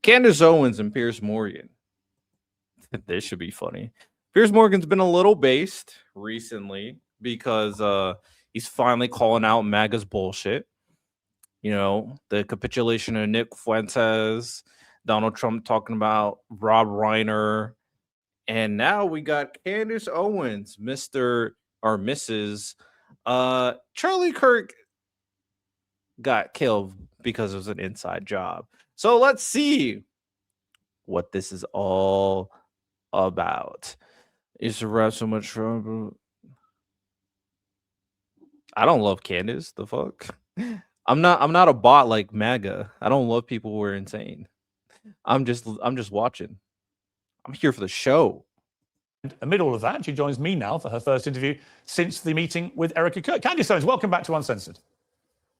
Candace Owens and Piers Morgan. This should be funny. Piers Morgan's been a little based recently because he's finally calling out MAGA's bullshit. You know, the capitulation of Nick Fuentes, Donald Trump talking about Rob Reiner, and now we got Candace Owens, Mr. or Mrs. Charlie Kirk got killed because it was an inside job. So let's see what this is all about. Is to wrap so much trouble. I don't love Candace. The fuck? I'm not a bot like MAGA. I don't love people who are insane. I'm just watching. I'm here for the show. And amid all of that, she joins me now for her first interview since the meeting with Erica Kirk. Candace Owens, welcome back to Uncensored.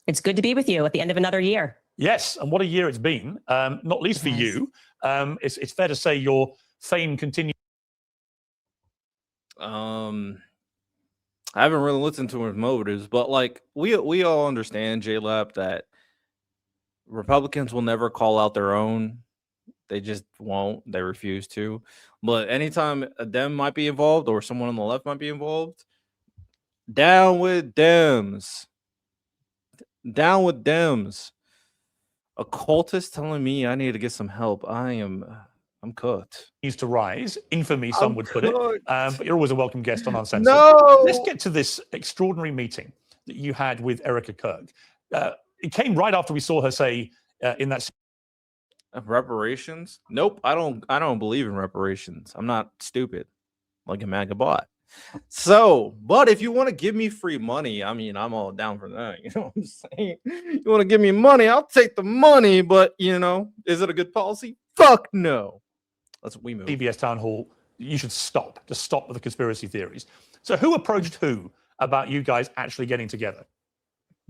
It's good to be with you at the end of another year. Yes, and what a year it's been, not least for you. It's fair to say your fame continues. I haven't really listened to his motives, but like we all understand, J-Lab, that Republicans will never call out their own. They just won't. They refuse to. But anytime a Dem might be involved or someone on the left might be involved, down with Dems. Down with Dems. A cultist telling me I need to get some help. I'm cooked. Needs to rise. Infamy, some would put it. But you're always a welcome guest on Uncensored. No! Let's get to this extraordinary meeting that you had with Erica Kirk. It came right after we saw her say in that... Reparations? Nope. I don't believe in reparations. I'm not stupid like a MAGA bot. So, but if you want to give me free money, I mean, I'm all down for that. You know what I'm saying? You want to give me money, I'll take the money, but you know, is it a good policy? Fuck no. Let's we move. CBS Town Hall, you should stop. Just stop with the conspiracy theories. So who approached who about you guys actually getting together?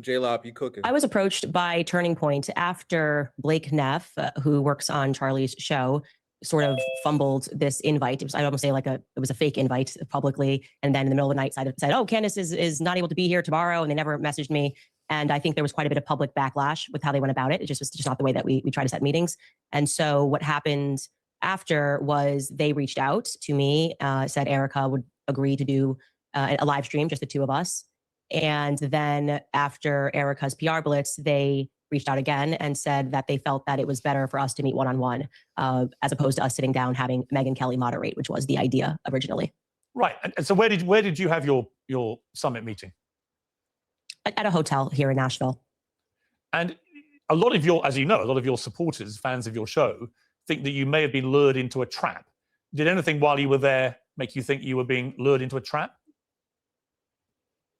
J-Lop, you cooking? I was approached by Turning Point after Blake Neff, who works on Charlie's show, sort of fumbled this invite. It was, I'd almost say it was a fake invite publicly. And then in the middle of the night said, oh, Candace is not able to be here tomorrow. And they never messaged me. And I think there was quite a bit of public backlash with how they went about it. It just was just not the way that we try to set meetings. And so what happened after was they reached out to me, said Erica would agree to do a live stream, just the two of us. And then after Erica's PR blitz, they reached out again and said that they felt that it was better for us to meet one-on-one as opposed to us sitting down having Megyn Kelly moderate, which was the idea originally. Right. And so where did you have your summit meeting? At a hotel here in Nashville. And a lot of your, as you know, a lot of your supporters, fans of your show, think that you may have been lured into a trap. Did anything while you were there make you think you were being lured into a trap?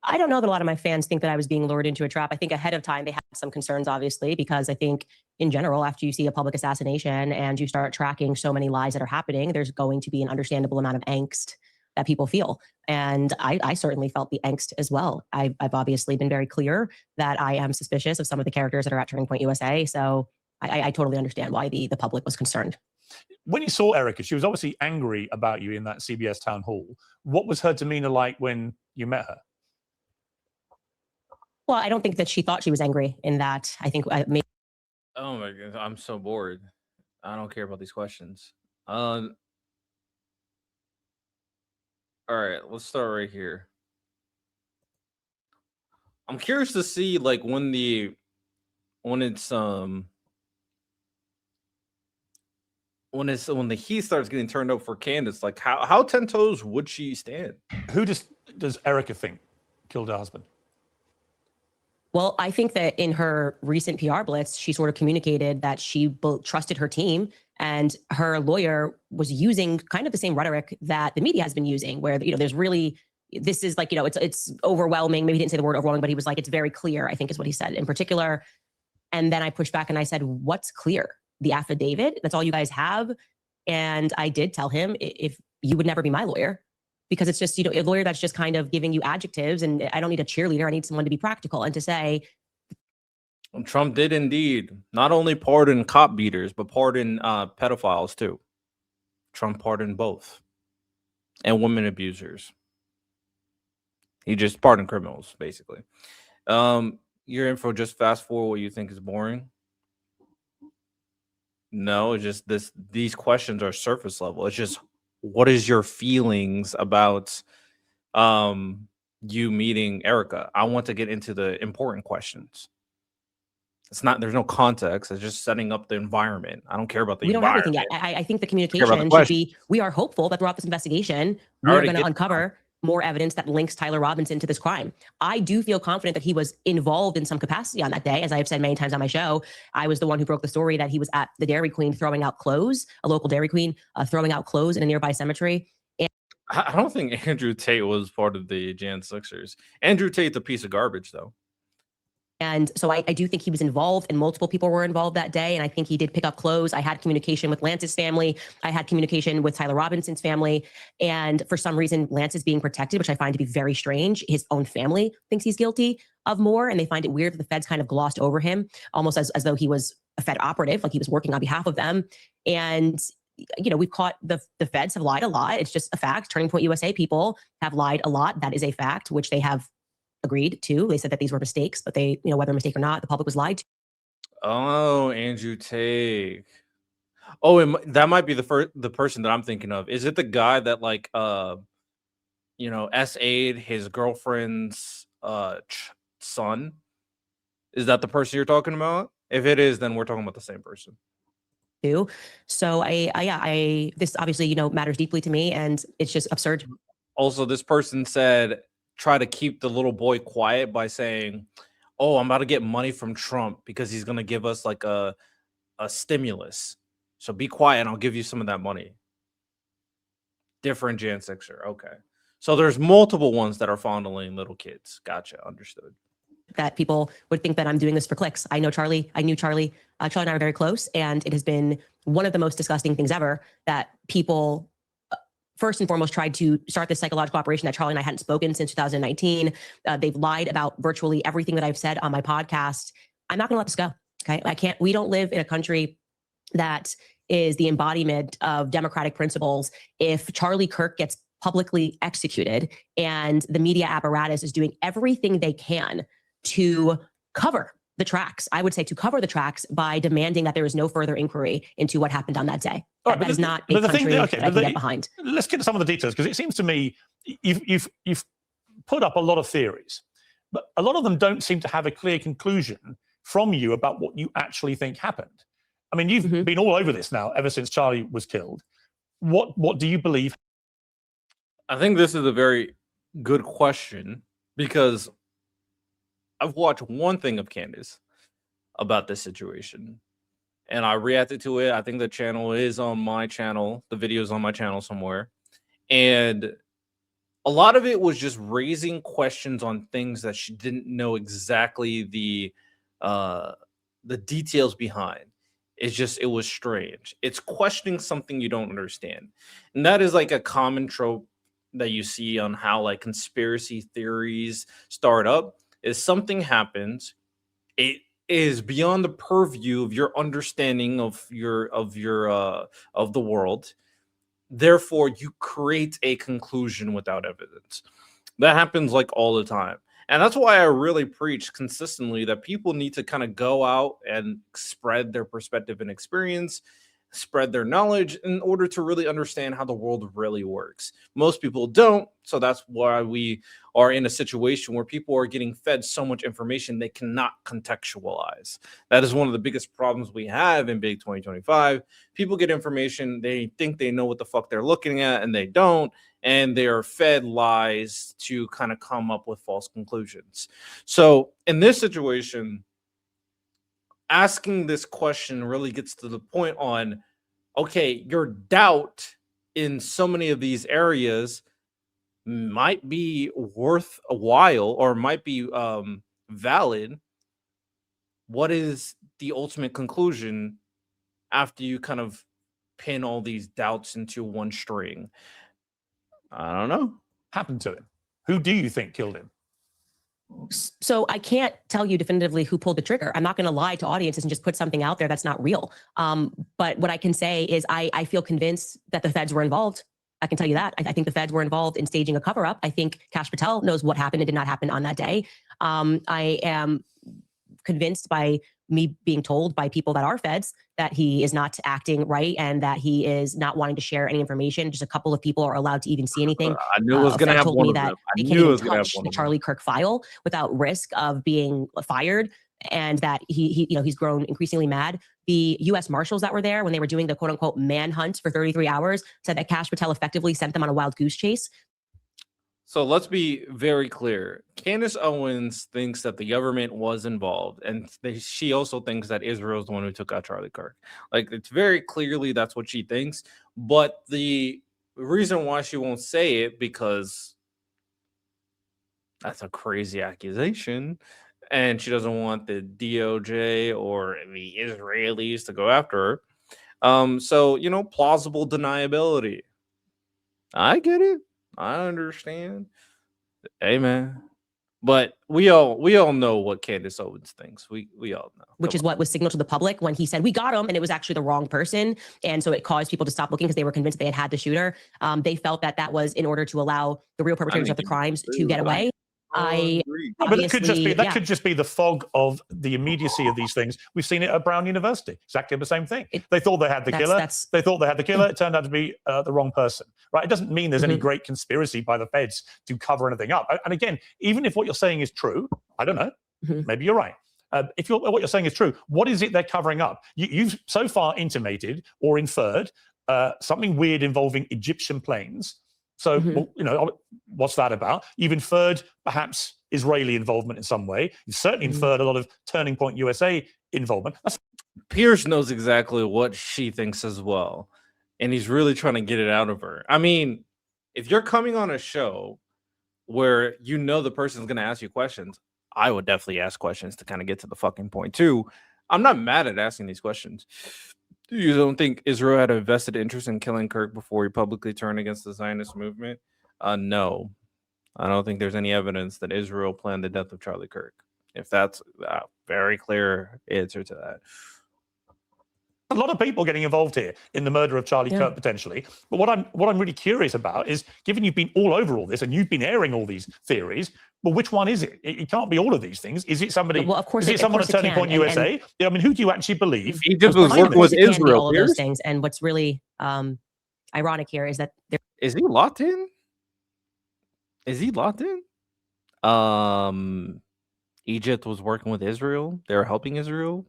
I don't know that a lot of my fans think that I was being lured into a trap. I think ahead of time they had some concerns, obviously, because I think in general, after you see a public assassination and you start tracking so many lies that are happening, there's going to be an understandable amount of angst that people feel. And I certainly felt the angst as well. I've obviously been very clear that I am suspicious of some of the characters that are at Turning Point USA. So I totally understand why the public was concerned. When you saw Erica, she was obviously angry about you in that CBS town hall. What was her demeanor like when you met her? Well, I don't think that she thought she was angry in that. I think maybe. Oh my God, I'm so bored. I don't care about these questions. All right, let's start right here. I'm curious to see like when the heat starts getting turned up for Candace, like how 10 toes would she stand? Who does Erica think killed her husband? Well, I think that in her recent PR blitz, she sort of communicated that she trusted her team, and her lawyer was using kind of the same rhetoric that the media has been using, where, you know, there's really, this is like, you know, it's overwhelming. Maybe he didn't say the word overwhelming, but he was like, it's very clear, I think is what he said in particular. And then I pushed back and I said, what's clear? The affidavit? That's all you guys have? And I did tell him, if you would never be my lawyer, because it's just, you know, a lawyer that's just kind of giving you adjectives, and I don't need a cheerleader. I need someone to be practical and to say. Trump did indeed not only pardon cop beaters, but pardon pedophiles too. Trump pardoned both, and women abusers. He just pardoned criminals, basically. Your info, just fast forward what you think is boring. No, it's just these questions are surface level. It's just, what is your feelings about you meeting Erica? I want to get into the important questions. It's not, there's no context. It's just setting up the environment. I don't care about the We don't have anything environment. yet. I think the about the communication should question. be, we are hopeful that throughout this investigation, I we are already going to get- uncover more evidence that links Tyler Robinson to this crime. I do feel confident that he was involved in some capacity on that day. As I have said many times on my show, I was the one who broke the story that he was at the Dairy Queen throwing out clothes, a local Dairy Queen, throwing out clothes in a nearby cemetery. I don't think Andrew Tate was part of the Jan Sixers. Andrew Tate's a piece of garbage, though. And so I do think he was involved, and multiple people were involved that day. And I think he did pick up clothes. I had communication with Lance's family. I had communication with Tyler Robinson's family. And for some reason, Lance is being protected, which I find to be very strange. His own family thinks he's guilty of more, and they find it weird that the feds kind of glossed over him, almost as though he was a Fed operative, like he was working on behalf of them. And we've caught the feds have lied a lot. It's just a fact. Turning Point USA people have lied a lot. That is a fact, which they have agreed to. They said that these were mistakes, but they, whether a mistake or not, the public was lied to. Oh, Andrew Tate. Oh, that might be the person that I'm thinking of. Is it the guy that like SA'd his girlfriend's son? Is that the person you're talking about? If it is, then we're talking about the same person. Too. So this obviously matters deeply to me, and it's just absurd. Also, this person said, try to keep the little boy quiet by saying, oh, I'm about to get money from Trump because he's going to give us like a stimulus. So be quiet and I'll give you some of that money. Different Jan Sixer. Okay. So there's multiple ones that are fondling little kids. Gotcha. Understood. That people would think that I'm doing this for clicks. I know Charlie. I knew Charlie. Charlie and I are very close. And it has been one of the most disgusting things ever that people first and foremost tried to start this psychological operation that Charlie and I hadn't spoken since 2019. They've lied about virtually everything that I've said on my podcast. I'm not going to let this go. Okay. We don't live in a country that is the embodiment of democratic principles. If Charlie Kirk gets publicly executed and the media apparatus is doing everything they can to cover the tracks, I would say to cover the tracks by demanding that there is no further inquiry into what happened on that day. Right, that is not a country that I can get behind. Let's get to some of the details, because it seems to me you've put up a lot of theories, but a lot of them don't seem to have a clear conclusion from you about what you actually think happened. I mean, you've been all over this now ever since Charlie was killed. What do you believe? I think this is a very good question, because I've watched one thing of Candace about this situation and I reacted to it. I think the channel is on my channel. The video is on my channel somewhere. And a lot of it was just raising questions on things that she didn't know exactly the details behind. It was strange. It's questioning something you don't understand. And that is like a common trope that you see on how like conspiracy theories start up. Is something happens, it is beyond the purview of your understanding of the world. Therefore, you create a conclusion without evidence. That happens like all the time. And that's why I really preach consistently that people need to kind of go out and spread their perspective and experience, spread their knowledge in order to really understand how the world really works. Most people don't. So that's why we are in a situation where people are getting fed so much information they cannot contextualize. That is one of the biggest problems we have in Big 2025. People get information, they think they know what the fuck they're looking at, and they don't. And they are fed lies to kind of come up with false conclusions. So in this situation, asking this question really gets to the point on, okay, your doubt in so many of these areas might be worth a while or might be valid. What is the ultimate conclusion after you kind of pin all these doubts into one string? I don't know. Happened to him? Who do you think killed him? So I can't tell you definitively who pulled the trigger. I'm not going to lie to audiences and just put something out there that's not real. But what I can say is I feel convinced that the feds were involved. I can tell you that. I think the feds were involved in staging a cover-up. I think Kash Patel knows what happened and did not happen on that day. I am convinced by me being told by people that are feds that he is not acting right and that he is not wanting to share any information. Just a couple of people are allowed to even see anything. I knew it was going to have told one me of that them. I they knew can't it even was going to have touch one the of them. Charlie Kirk file without risk of being fired, and that he's grown increasingly mad. The U.S. Marshals that were there when they were doing the quote unquote manhunt for 33 hours said that Kash Patel effectively sent them on a wild goose chase. So let's be very clear. Candace Owens thinks that the government was involved, and she also thinks that Israel is the one who took out Charlie Kirk. Like, it's very clearly that's what she thinks. But the reason why she won't say it, because that's a crazy accusation, and she doesn't want the DOJ or the Israelis to go after her. So, plausible deniability. I get it. I understand. Hey, man. But we all know what Candace Owens thinks. We all know. Which is what was signaled to the public when he said, we got him, and it was actually the wrong person. And so it caused people to stop looking because they were convinced they had the shooter. They felt that was in order to allow the real perpetrators of the crimes to get away. But that could just be the fog of the immediacy of these things. We've seen it at Brown University. Exactly the same thing. They thought they had the killer. They thought they had the killer. It turned out to be the wrong person. Right? It doesn't mean there's any great conspiracy by the feds to cover anything up. And again, even if what you're saying is true, I don't know. Maybe you're right. If what you're saying is true, what is it they're covering up? You've so far intimated or inferred something weird involving Egyptian planes. So, what's that about? You've inferred perhaps Israeli involvement in some way. You've certainly inferred a lot of Turning Point USA involvement. Piers knows exactly what she thinks as well. And he's really trying to get it out of her. I mean, if you're coming on a show where the person's going to ask you questions, I would definitely ask questions to kind of get to the fucking point too. I'm not mad at asking these questions. You don't think Israel had a vested interest in killing Kirk before he publicly turned against the Zionist movement? No. I don't think there's any evidence that Israel planned the death of Charlie Kirk. If that's a very clear answer to that. A lot of people getting involved here in the murder of Charlie Kirk potentially. But what I'm really curious about is, given you've been all over all this and you've been airing all these theories, well, which one is it? It can't be all of these things. Is it somebody? Well, of course, is it someone at Turning Point USA? I mean, who do you actually believe? He just was working with Israel. All of those things. And what's really ironic here is that is he locked in? Is he locked in? Egypt was working with Israel. They were helping Israel.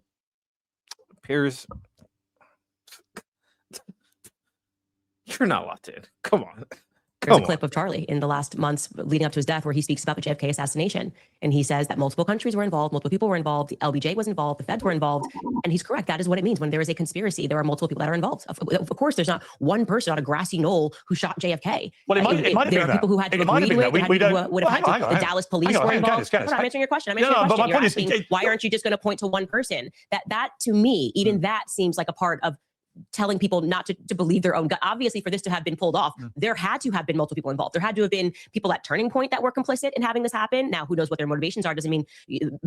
Piers, you're not locked in. Come on. There's a clip of Charlie in the last months leading up to his death where he speaks about the JFK assassination. And he says that multiple countries were involved, multiple people were involved, the LBJ was involved, the feds were involved. And he's correct. That is what it means. When there is a conspiracy, there are multiple people that are involved. Of course, there's not one person on a grassy knoll who shot JFK. Well, it might have there been are people who had to agree to it. The Dallas police were involved. I'm answering your question. I'm answering your question. You're asking, why aren't you just going to point to one person? That to me, even that seems like a part of telling people not to believe their own gut. Obviously, for this to have been pulled off, there had to have been multiple people involved. There had to have been people at Turning Point that were complicit in having this happen. Now, who knows what their motivations are? Doesn't mean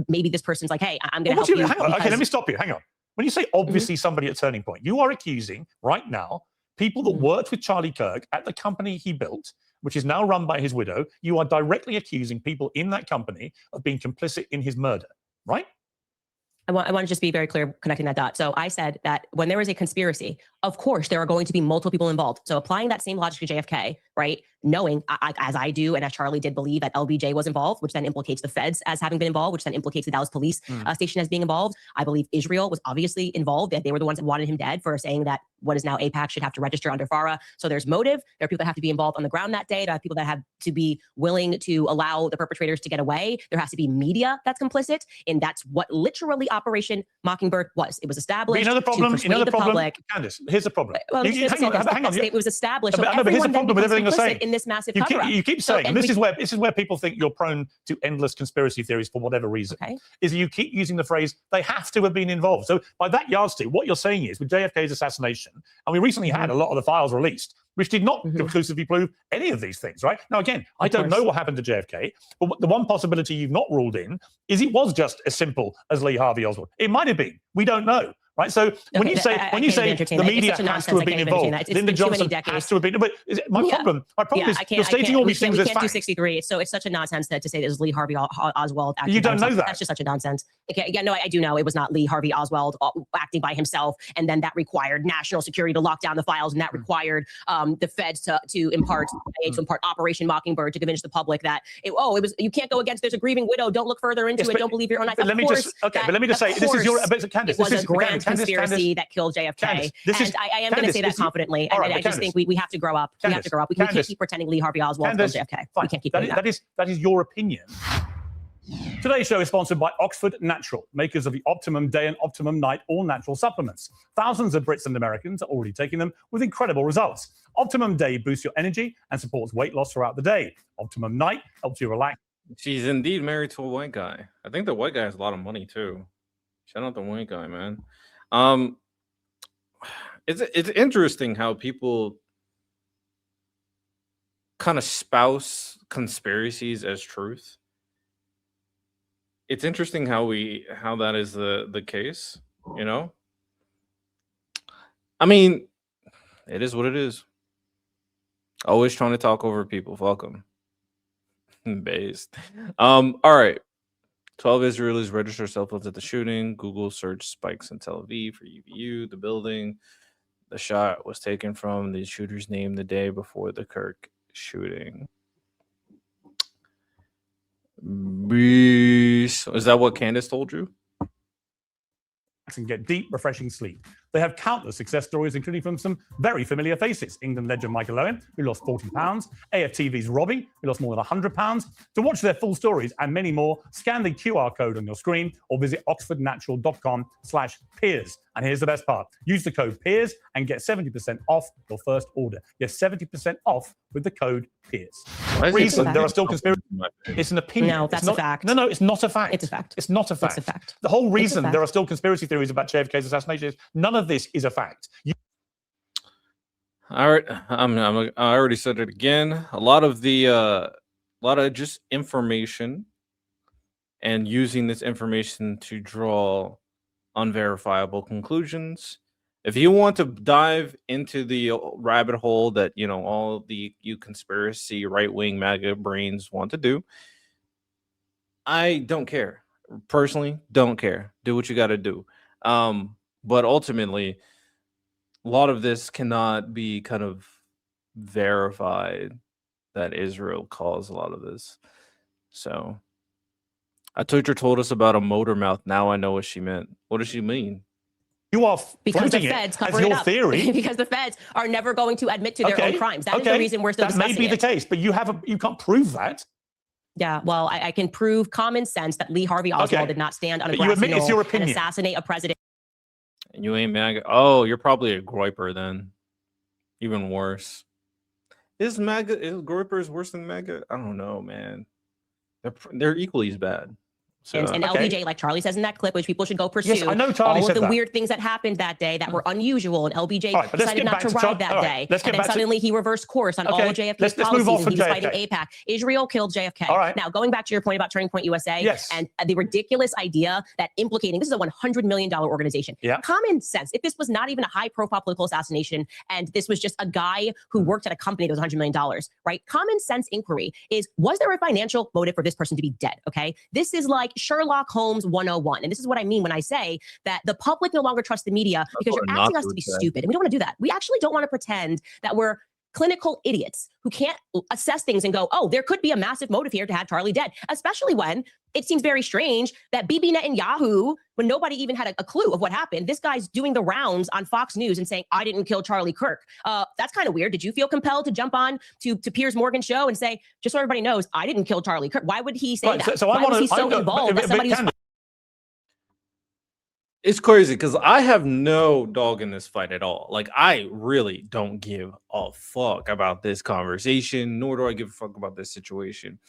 maybe this person's like, hey, I'm going to help you. Hang on. Okay, let me stop you. Hang on. When you say obviously somebody at Turning Point, you are accusing right now people that worked with Charlie Kirk at the company he built, which is now run by his widow. You are directly accusing people in that company of being complicit in his murder, right? I want to just be very clear connecting that dot. So I said that when there is a conspiracy, of course, there are going to be multiple people involved. So applying that same logic to JFK, right? Knowing, as I do, and as Charlie did believe that LBJ was involved, which then implicates the feds as having been involved, which then implicates the Dallas police station as being involved. I believe Israel was obviously involved. They were the ones that wanted him dead for saying that what is now AIPAC should have to register under FARA. So there's motive. There are people that have to be involved on the ground that day. There are people that have to be willing to allow the perpetrators to get away. There has to be media that's complicit. And that's what literally Operation Mockingbird was. It was established to persuade the public. Candace, here's the problem. Well, hang on. It was established. So but here's the problem with everything you're saying. In this massive cover-up. You keep saying, and this is where people think you're prone to endless conspiracy theories for whatever reason, is you keep using the phrase, they have to have been involved. So by that yardstick, what you're saying is, with JFK's assassination, and we recently had a lot of the files released, which did not conclusively prove any of these things, right? Now, again, I don't know what happened to JFK, but the one possibility you've not ruled in is it was just as simple as Lee Harvey Oswald. It might have been. We don't know. right? So when you say the media has to have been involved, Lyndon Johnson has to have been. But my problem is you're stating all these things as facts. We can't do 63. So it's such a nonsense to say this is Lee Harvey Oswald. You don't know that. That's just such a nonsense. No, I do know it was not Lee Harvey Oswald acting by himself, and then that required national security to lock down the files, and that required the feds to impart Operation Mockingbird to convince the public that it was you can't go against. There's a grieving widow. Don't look further into it. Don't believe your own eyes. Let me just say this is your Candace. It was a grand conspiracy that killed JFK. And I am going to say that confidently. I just think we have to grow up. We have to grow up. We can't keep pretending Lee Harvey Oswald killed JFK. We can't keep doing that. That is your opinion. Today's show is sponsored by Oxford Natural, makers of the Optimum Day and Optimum Night all-natural supplements. Thousands of Brits and Americans are already taking them with incredible results. Optimum Day boosts your energy and supports weight loss throughout the day. Optimum Night helps you relax. She's indeed married to a white guy. I think the white guy has a lot of money too. Shout out the white guy, man. It's interesting how people kind of spouse conspiracies as truth. It's interesting how that is the case, you know? I mean, it is what it is. Always trying to talk over people. Fuck them. Based. All right. 12 Israelis register cell phones at the shooting. Google search spikes in Tel Aviv for UVU. The building the shot was taken from. The shooter's name the day before the Kirk shooting. Is that what Candace told you? And get deep, refreshing sleep. They have countless success stories, including from some very familiar faces. England legend Michael Owen, who lost 40 pounds. AFTV's Robbie, who lost more than 100 pounds. To watch their full stories and many more, scan the QR code on your screen or visit oxfordnatural.com/Piers. And here's the best part. Use the code Piers and get 70% off your first order. Yes, 70% off with the code Piers. Reason there are still conspiracies. It's an opinion. No, that's a fact. No, it's not a fact. It's a fact. It's not a fact. It's a fact. The whole reason there are still conspiracy theories about JFK's assassination is none of this is a fact. All right, I already said it again. A lot of just information, and using this information to draw unverifiable conclusions. If you want to dive into the rabbit hole that all you conspiracy right-wing MAGA brains want to do, I don't care. Personally, don't care. Do what you got to do. But ultimately, a lot of this cannot be kind of verified that Israel caused a lot of this. So a teacher told us about a motor mouth. Now I know what she meant. What does she mean? You are because the feds cover it up. Theory. Because the feds are never going to admit to their own crimes. That is the reason we're still discussing it. That may be the case, but you can't prove that. Yeah, well, I can prove common sense that Lee Harvey Oswald did not stand on a grassy knoll and assassinate a president. And you ain't MAGA. Oh, you're probably a groiper then. Even worse. Is groipers worse than MAGA? I don't know, man. They're equally as bad. So, and LBJ, like Charlie says in that clip, which people should go pursue. Yes, I know Charlie all said of the that. weird things that happened that day that were unusual, and LBJ decided not to ride that day. And then suddenly he reversed course on all of JFK's policies, and he was fighting AIPAC. Israel killed JFK. All right. Now, going back to your point about Turning Point USA, and the ridiculous idea that implicating, this is a $100 million organization. Yeah. Common sense, if this was not even a high-profile political assassination, and this was just a guy who worked at a company that was $100 million, right? Common sense inquiry is, was there a financial motive for this person to be dead, okay? This is like Sherlock Holmes 101. And this is what I mean when I say that the public no longer trusts the media because you're asking us to be stupid. And we don't want to do that. We actually don't want to pretend that we're clinical idiots who can't assess things and go, oh, there could be a massive motive here to have Charlie dead, especially when it seems very strange that Bibi Netanyahu, when nobody even had a clue of what happened, this guy's doing the rounds on Fox News and saying, I didn't kill Charlie Kirk. That's kind of weird. Did you feel compelled to jump on to Piers Morgan's show and say, just so everybody knows, I didn't kill Charlie Kirk? Why would he say that? Why was he so involved that somebody who's... It's crazy because I have no dog in this fight at all. Like, I really don't give a fuck about this conversation, nor do I give a fuck about this situation.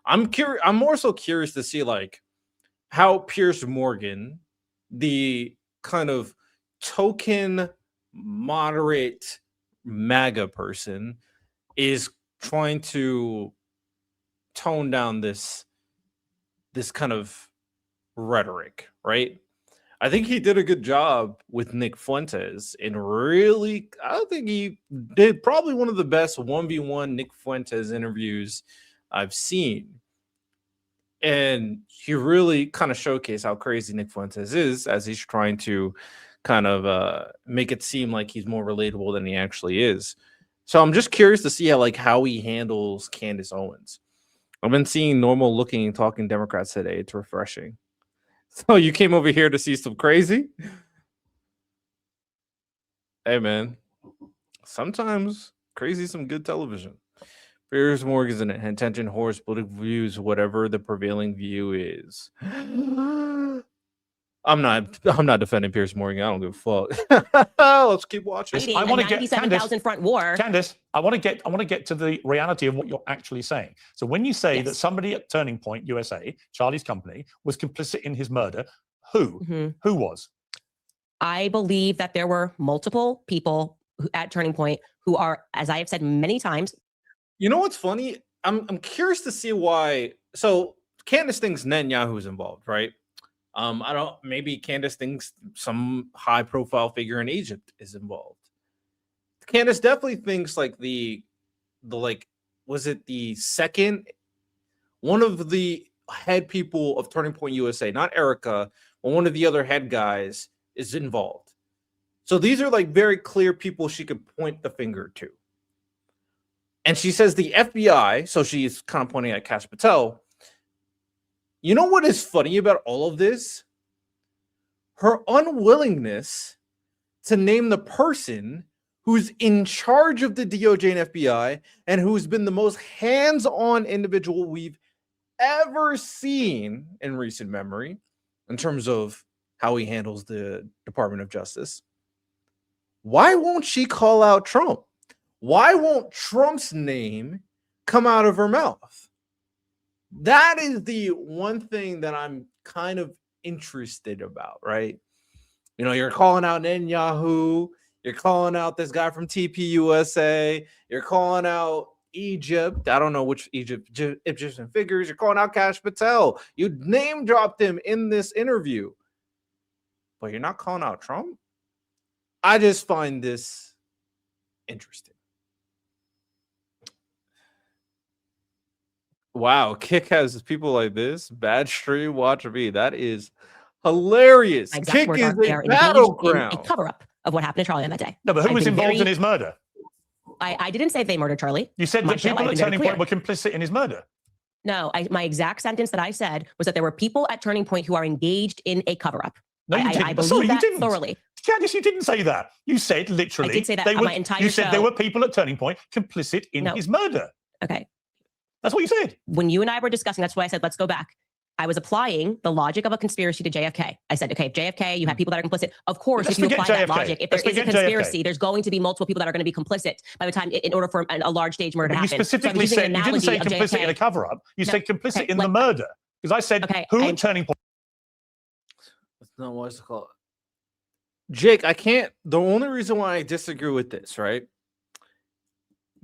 I'm curious. I'm more so curious to see like how Piers Morgan, the kind of token moderate MAGA person, is trying to tone down this kind of rhetoric, right? I think he did a good job with Nick Fuentes, and really, I think he did probably one of the best 1v1 Nick Fuentes interviews I've seen. And he really kind of showcased how crazy Nick Fuentes is as he's trying to kind of make it seem like he's more relatable than he actually is. So I'm just curious to see how he handles Candace Owens. I've been seeing normal looking talking Democrats today. It's refreshing. So you came over here to see some crazy? Hey man, sometimes crazy is some good television. Piers Morgan's an intention, horse, political views, whatever the prevailing view is. I'm not defending Piers Morgan. I don't give a fuck. Let's keep watching. Fighting I a want to get 97,000 front war. Candace, I want to get to the reality of what you're actually saying. So when you say that Yes. somebody at Turning Point USA, Charlie's company, was complicit in his murder, who? Mhm. Who was? I believe that there were multiple people at Turning Point who are, as I have said many times. You know what's funny? I'm curious to see why. So Candace thinks Netanyahu's involved, right? I don't. Maybe Candace thinks some high profile figure in Egypt is involved. Candace definitely thinks the was it the second one of the head people of Turning Point USA, not Erica, but one of the other head guys is involved. So these are very clear people she could point the finger to. And she says the FBI, so she's kind of pointing at Kash Patel. You know what is funny about all of this? Her unwillingness to name the person who's in charge of the DOJ and FBI and who's been the most hands-on individual we've ever seen in recent memory in terms of how he handles the Department of Justice. Why won't she call out Trump? Why won't Trump's name come out of her mouth? That is the one thing that I'm kind of interested about, right? You know, you're calling out Netanyahu, you're calling out this guy from TPUSA, you're calling out Egypt. I don't know which Egyptian figures. You're calling out Kash Patel. You name dropped him in this interview, but you're not calling out Trump. I just find this interesting. Wow, Kick has people like this. Bad stream, watch me. That is hilarious. My exact Kick words is are, they are a engaged in battleground. a cover-up of what happened to Charlie on that day. No, but who I've was been involved in very- his murder? I didn't say they murdered Charlie. You said My that show, people I've at been very Turning clear. Point were complicit in his murder. No, my exact sentence that I said was that there were people at Turning Point who are engaged in a cover-up. No, you didn't. I believe Sorry, you that didn't. thoroughly. Candace, you didn't say that. You said literally. I did say that they on were, my entire You said there show. were people at Turning Point complicit in No. his murder. Okay. That's what you said. When you and I were discussing, that's why I said, let's go back. I was applying the logic of a conspiracy to JFK. I said, okay, if JFK, you have people that are complicit. Of course, Let's if you forget apply that JFK. logic, if there Let's is a forget JFK. conspiracy, there's going to be multiple people that are going to be complicit by the time, in order for a large stage murder to But you happen. specifically so said, you didn't say complicit in a cover-up. You said complicit okay, in the murder. Because I said, Okay, who at Turning Point? That's not what it's called. Jake, I can't. The only reason why I disagree with this, right?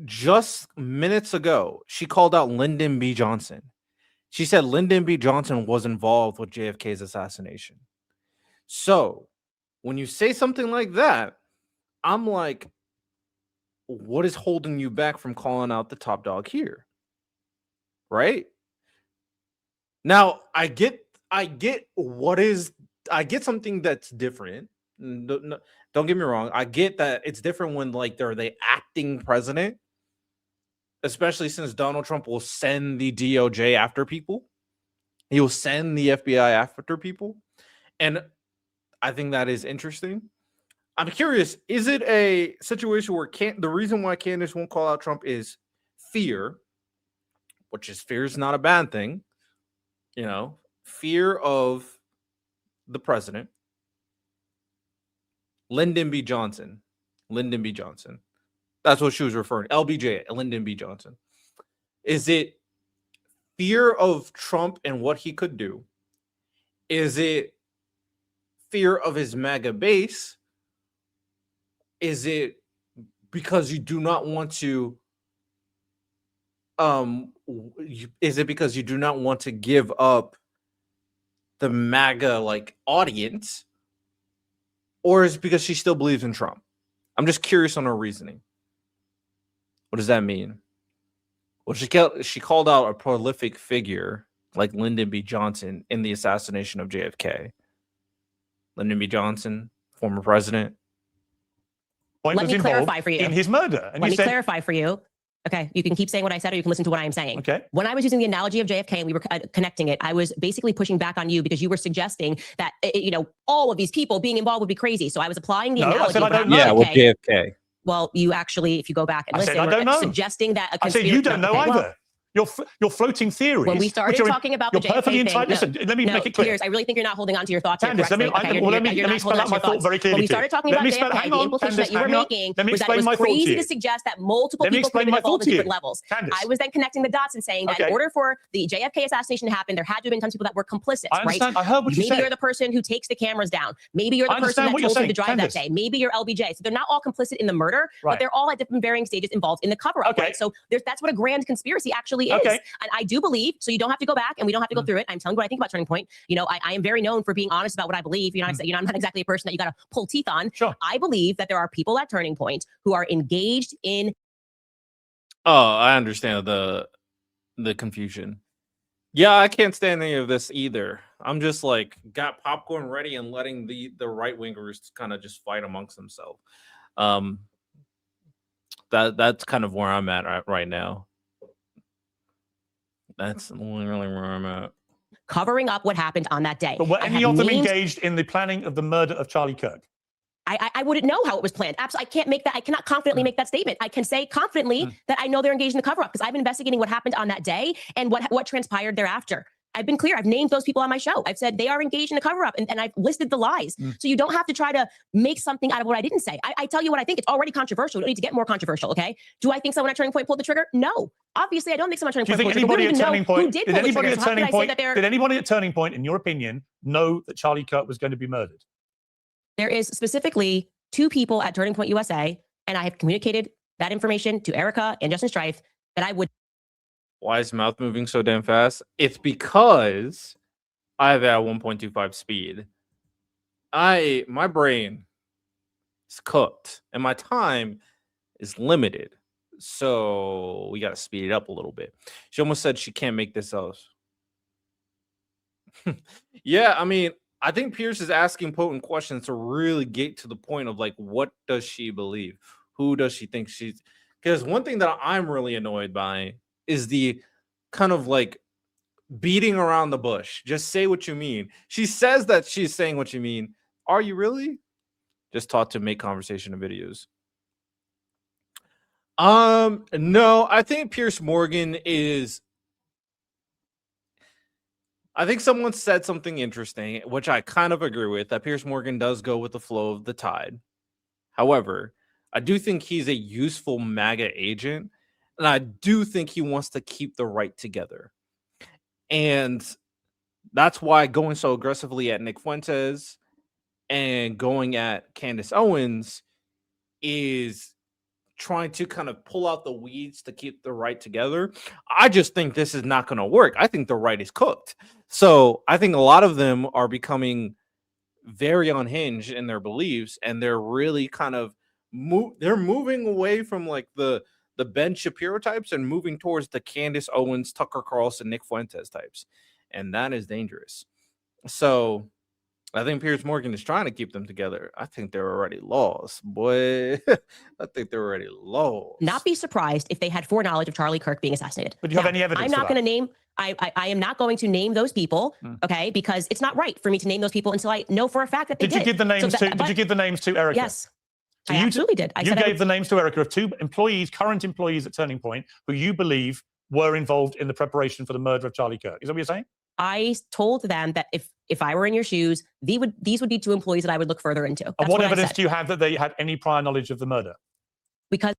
Just minutes ago, she called out Lyndon B. Johnson. She said Lyndon B. Johnson was involved with JFK's assassination. So when you say something like that, I'm like, what is holding you back from calling out the top dog here? Right? Now, I get something that's different. Don't get me wrong. I get that it's different when they're the acting president, especially since Donald Trump will send the DOJ after people. He will send the FBI after people. And I think that is interesting. I'm curious, is it a situation where the reason why Candace won't call out Trump is fear, which is fear is not a bad thing. You know, fear of the president. Lyndon B. Johnson. That's what she was referring to. LBJ, Lyndon B. Johnson. Is it fear of Trump and what he could do? Is it fear of his MAGA base? Is it because you do not want to is it because you do not want to give up the MAGA audience? or is it because she still believes in Trump? I'm just curious on her reasoning. What does that mean? Well, she called out a prolific figure like Lyndon B. Johnson in the assassination of JFK. Lyndon B. Johnson, former president. Let me clarify for you. In his murder. And Let me clarify for you. Okay, you can keep saying what I said, or you can listen to what I'm saying. Okay. When I was using the analogy of JFK and we were connecting it, I was basically pushing back on you because you were suggesting that all of these people being involved would be crazy. So I was applying the analogy. I said I don't know. Yeah, with JFK. Well, you actually, if you go back and listen, I don't know. Suggesting that a I conspiracy. said you don't know either. Well, You're floating theories. when we started talking about the JFK thing, listen, let me make it clear. Piers, I really think you're not holding on to your thoughts. Candace, let me spell out my thought very clearly. When we started talking about JFK, the implication that you were making was that it was crazy to suggest that multiple people could be involved at different levels. I was then connecting the dots and saying that in order for the JFK assassination to happen, there had to have been tons of people that were complicit, right? I heard what you said. Maybe you're the person who takes the cameras down. Maybe you're the person that told him to drive that day. Maybe you're LBJ. So they're not all complicit in the murder, but they're all at different varying stages involved in the cover-up. Right? So that's what a grand conspiracy actually is. And I do believe, so you don't have to go back and we don't have to go through it. I'm telling you what I think about Turning Point. I am very known for being honest about what I believe. I'm not exactly a person that you got to pull teeth on. Sure. I believe that there are people at Turning Point who are engaged in. Oh, I understand the confusion. Yeah, I can't stand any of this either. I'm just like got popcorn ready and letting the right wingers kind of just fight amongst themselves. That's kind of where I'm at right now. That's literally where I'm at. Covering up what happened on that day. But were any of them engaged in the planning of the murder of Charlie Kirk? I wouldn't know how it was planned. Absolutely, I can't make that. I cannot confidently make that statement. I can say confidently that I know they're engaged in the cover-up because I've been investigating what happened on that day and what transpired thereafter. I've been clear. I've named those people on my show. I've said they are engaged in the cover-up and I've listed the lies. So you don't have to try to make something out of what I didn't say. I tell you what I think. It's already controversial. We don't need to get more controversial, okay? Do I think someone at Turning Point pulled the trigger? No. Obviously, I don't think someone at Turning Point pulled the trigger. Anybody at Turning Point, did anybody at Turning Point, in your opinion, know that Charlie Kirk was going to be murdered? There is specifically 2 people at Turning Point USA, and I have communicated that information to Erica and Justin Strife that I would. Why is mouth moving so damn fast? It's because I have it at 1.25 speed. My brain is cooked and my time is limited. So we got to speed it up a little bit. She almost said she can't make this else. Yeah, I mean, I think Piers is asking potent questions to really get to the point of like, what does she believe? Who does she think she's? Because one thing that I'm really annoyed by is the kind of like beating around the bush. Just say what you mean. She says that she's saying what you mean. Are you really? Just taught to make conversation and videos. No, I think Piers Morgan is. I think someone said something interesting, which I kind of agree with, that Piers Morgan does go with the flow of the tide. However, I do think he's a useful MAGA agent, and I do think he wants to keep the right together. And that's why going so aggressively at Nick Fuentes and going at Candace Owens is trying to kind of pull out the weeds to keep the right together. I just think this is not going to work. I think the right is cooked. So I think a lot of them are becoming very unhinged in their beliefs, and they're really kind of they're moving away from like the Ben Shapiro types and moving towards the Candace Owens, Tucker Carlson, Nick Fuentes types. And that is dangerous. So I think Piers Morgan is trying to keep them together. I think they're already lost, boy. I think they're already lost. Not be surprised if they had foreknowledge of Charlie Kirk being assassinated. But do you have any evidence? I'm not going to name. I am not going to name those people, okay? Because it's not right for me to name those people until I know for a fact that they did. Did you give the names Did you give the names to Erica? Yes, so I absolutely did. You gave the names to Erica of 2 employees, current employees at Turning Point, who you believe were involved in the preparation for the murder of Charlie Kirk. Is that what you're saying? I told them that if I were in your shoes, these would be 2 employees that I would look further into. And what evidence do you have that they had any prior knowledge of the murder? Because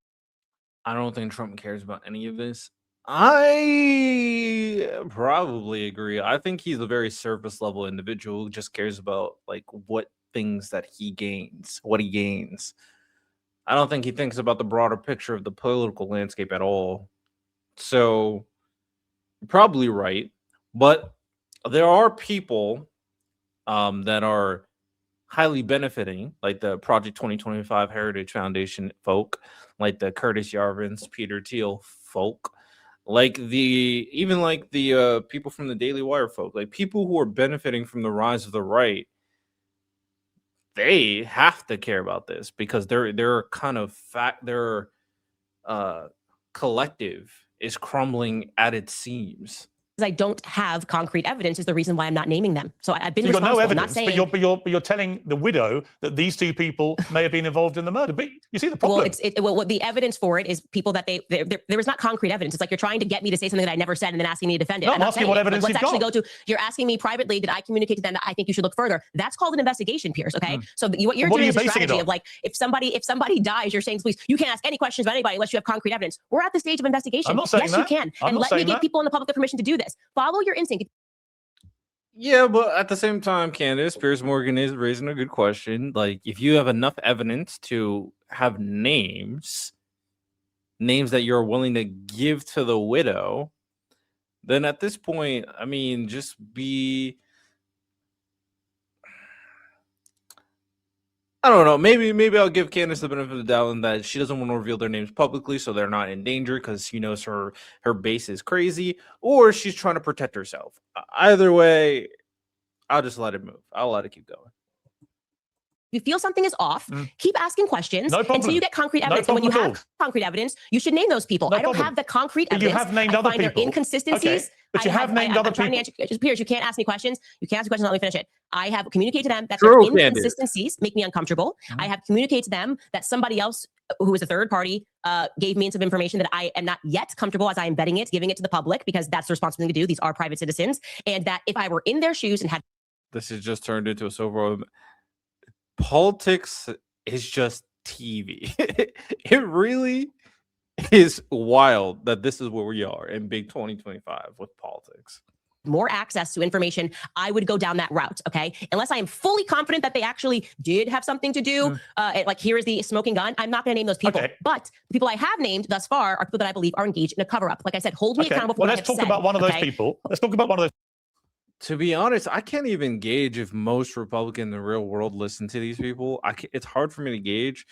I don't think Trump cares about any of this. I probably agree. I think he's a very surface level individual who just cares about like what things that he gains, what he gains. I don't think he thinks about the broader picture of the political landscape at all. So you're probably right. But there are people that are highly benefiting, like the Project 2025 Heritage Foundation folk, like the Curtis Yarvins, Peter Thiel folk, like the people from the Daily Wire folk, like people who are benefiting from the rise of the right. They have to care about this because they're kind of their collective is crumbling at its seams. I don't have concrete evidence is the reason why I'm not naming them. So I've been So you've got no responsible. evidence, Not saying, but you're telling the widow that these two people may have been involved in the murder. But you see the problem. Well, what the evidence for it is people that there was not concrete evidence. It's like you're trying to get me to say something that I never said and then asking me to defend it. No, I'm asking what evidence let's you've actually got. go to. You're asking me privately, did I communicate to them that I think you should look further? That's called an investigation, Piers. Okay, so what you're doing is a strategy of like if somebody dies, you're saying to police, you can't ask any questions about anybody unless you have concrete evidence. We're at the stage of investigation. I'm not saying yes, that. you can, and let me give people in the public the permission to do this. Follow your instinct. Yeah, but at the same time, Candace, Piers Morgan is raising a good question. Like, if you have enough evidence to have names that you're willing to give to the widow, then at this point, I mean, just be. I don't know. Maybe I'll give Candace the benefit of the doubt in that she doesn't want to reveal their names publicly, so they're not in danger because she knows her base is crazy, or she's trying to protect herself. Either way, I'll just let it move. I'll let it keep going. You feel something is off, keep asking questions until you get concrete evidence. No and when you problem have concrete evidence, you should name those people. No I don't problem. have the concrete But evidence. you have named I other find people. There inconsistencies. Okay, but you have named other I'm trying people. to answer, Piers, you can't ask me questions. You can't ask me questions. Let me finish it. I have communicated to them that True, their inconsistencies make me uncomfortable. I have communicated to them that somebody else who is a third party gave me some information that I am not yet comfortable as I am vetting it, giving it to the public, because that's the responsible thing to do. These are private citizens. And that if I were in their shoes and had... This has just turned into a sober... Politics is just TV. It really is wild that this is where we are in big 2025 with politics. More access to information, I would go down that route, okay? Unless I am fully confident that they actually did have something to do, like here is the smoking gun, I'm not gonna name those people. Okay. But the people I have named thus far are people that I believe are engaged in a cover-up. Like I said, hold me accountable for what I have said. Let's talk about one of those people. Let's talk about one of those. To be honest, I can't even gauge if most Republicans in the real world listen to these people. It's hard for me to gauge.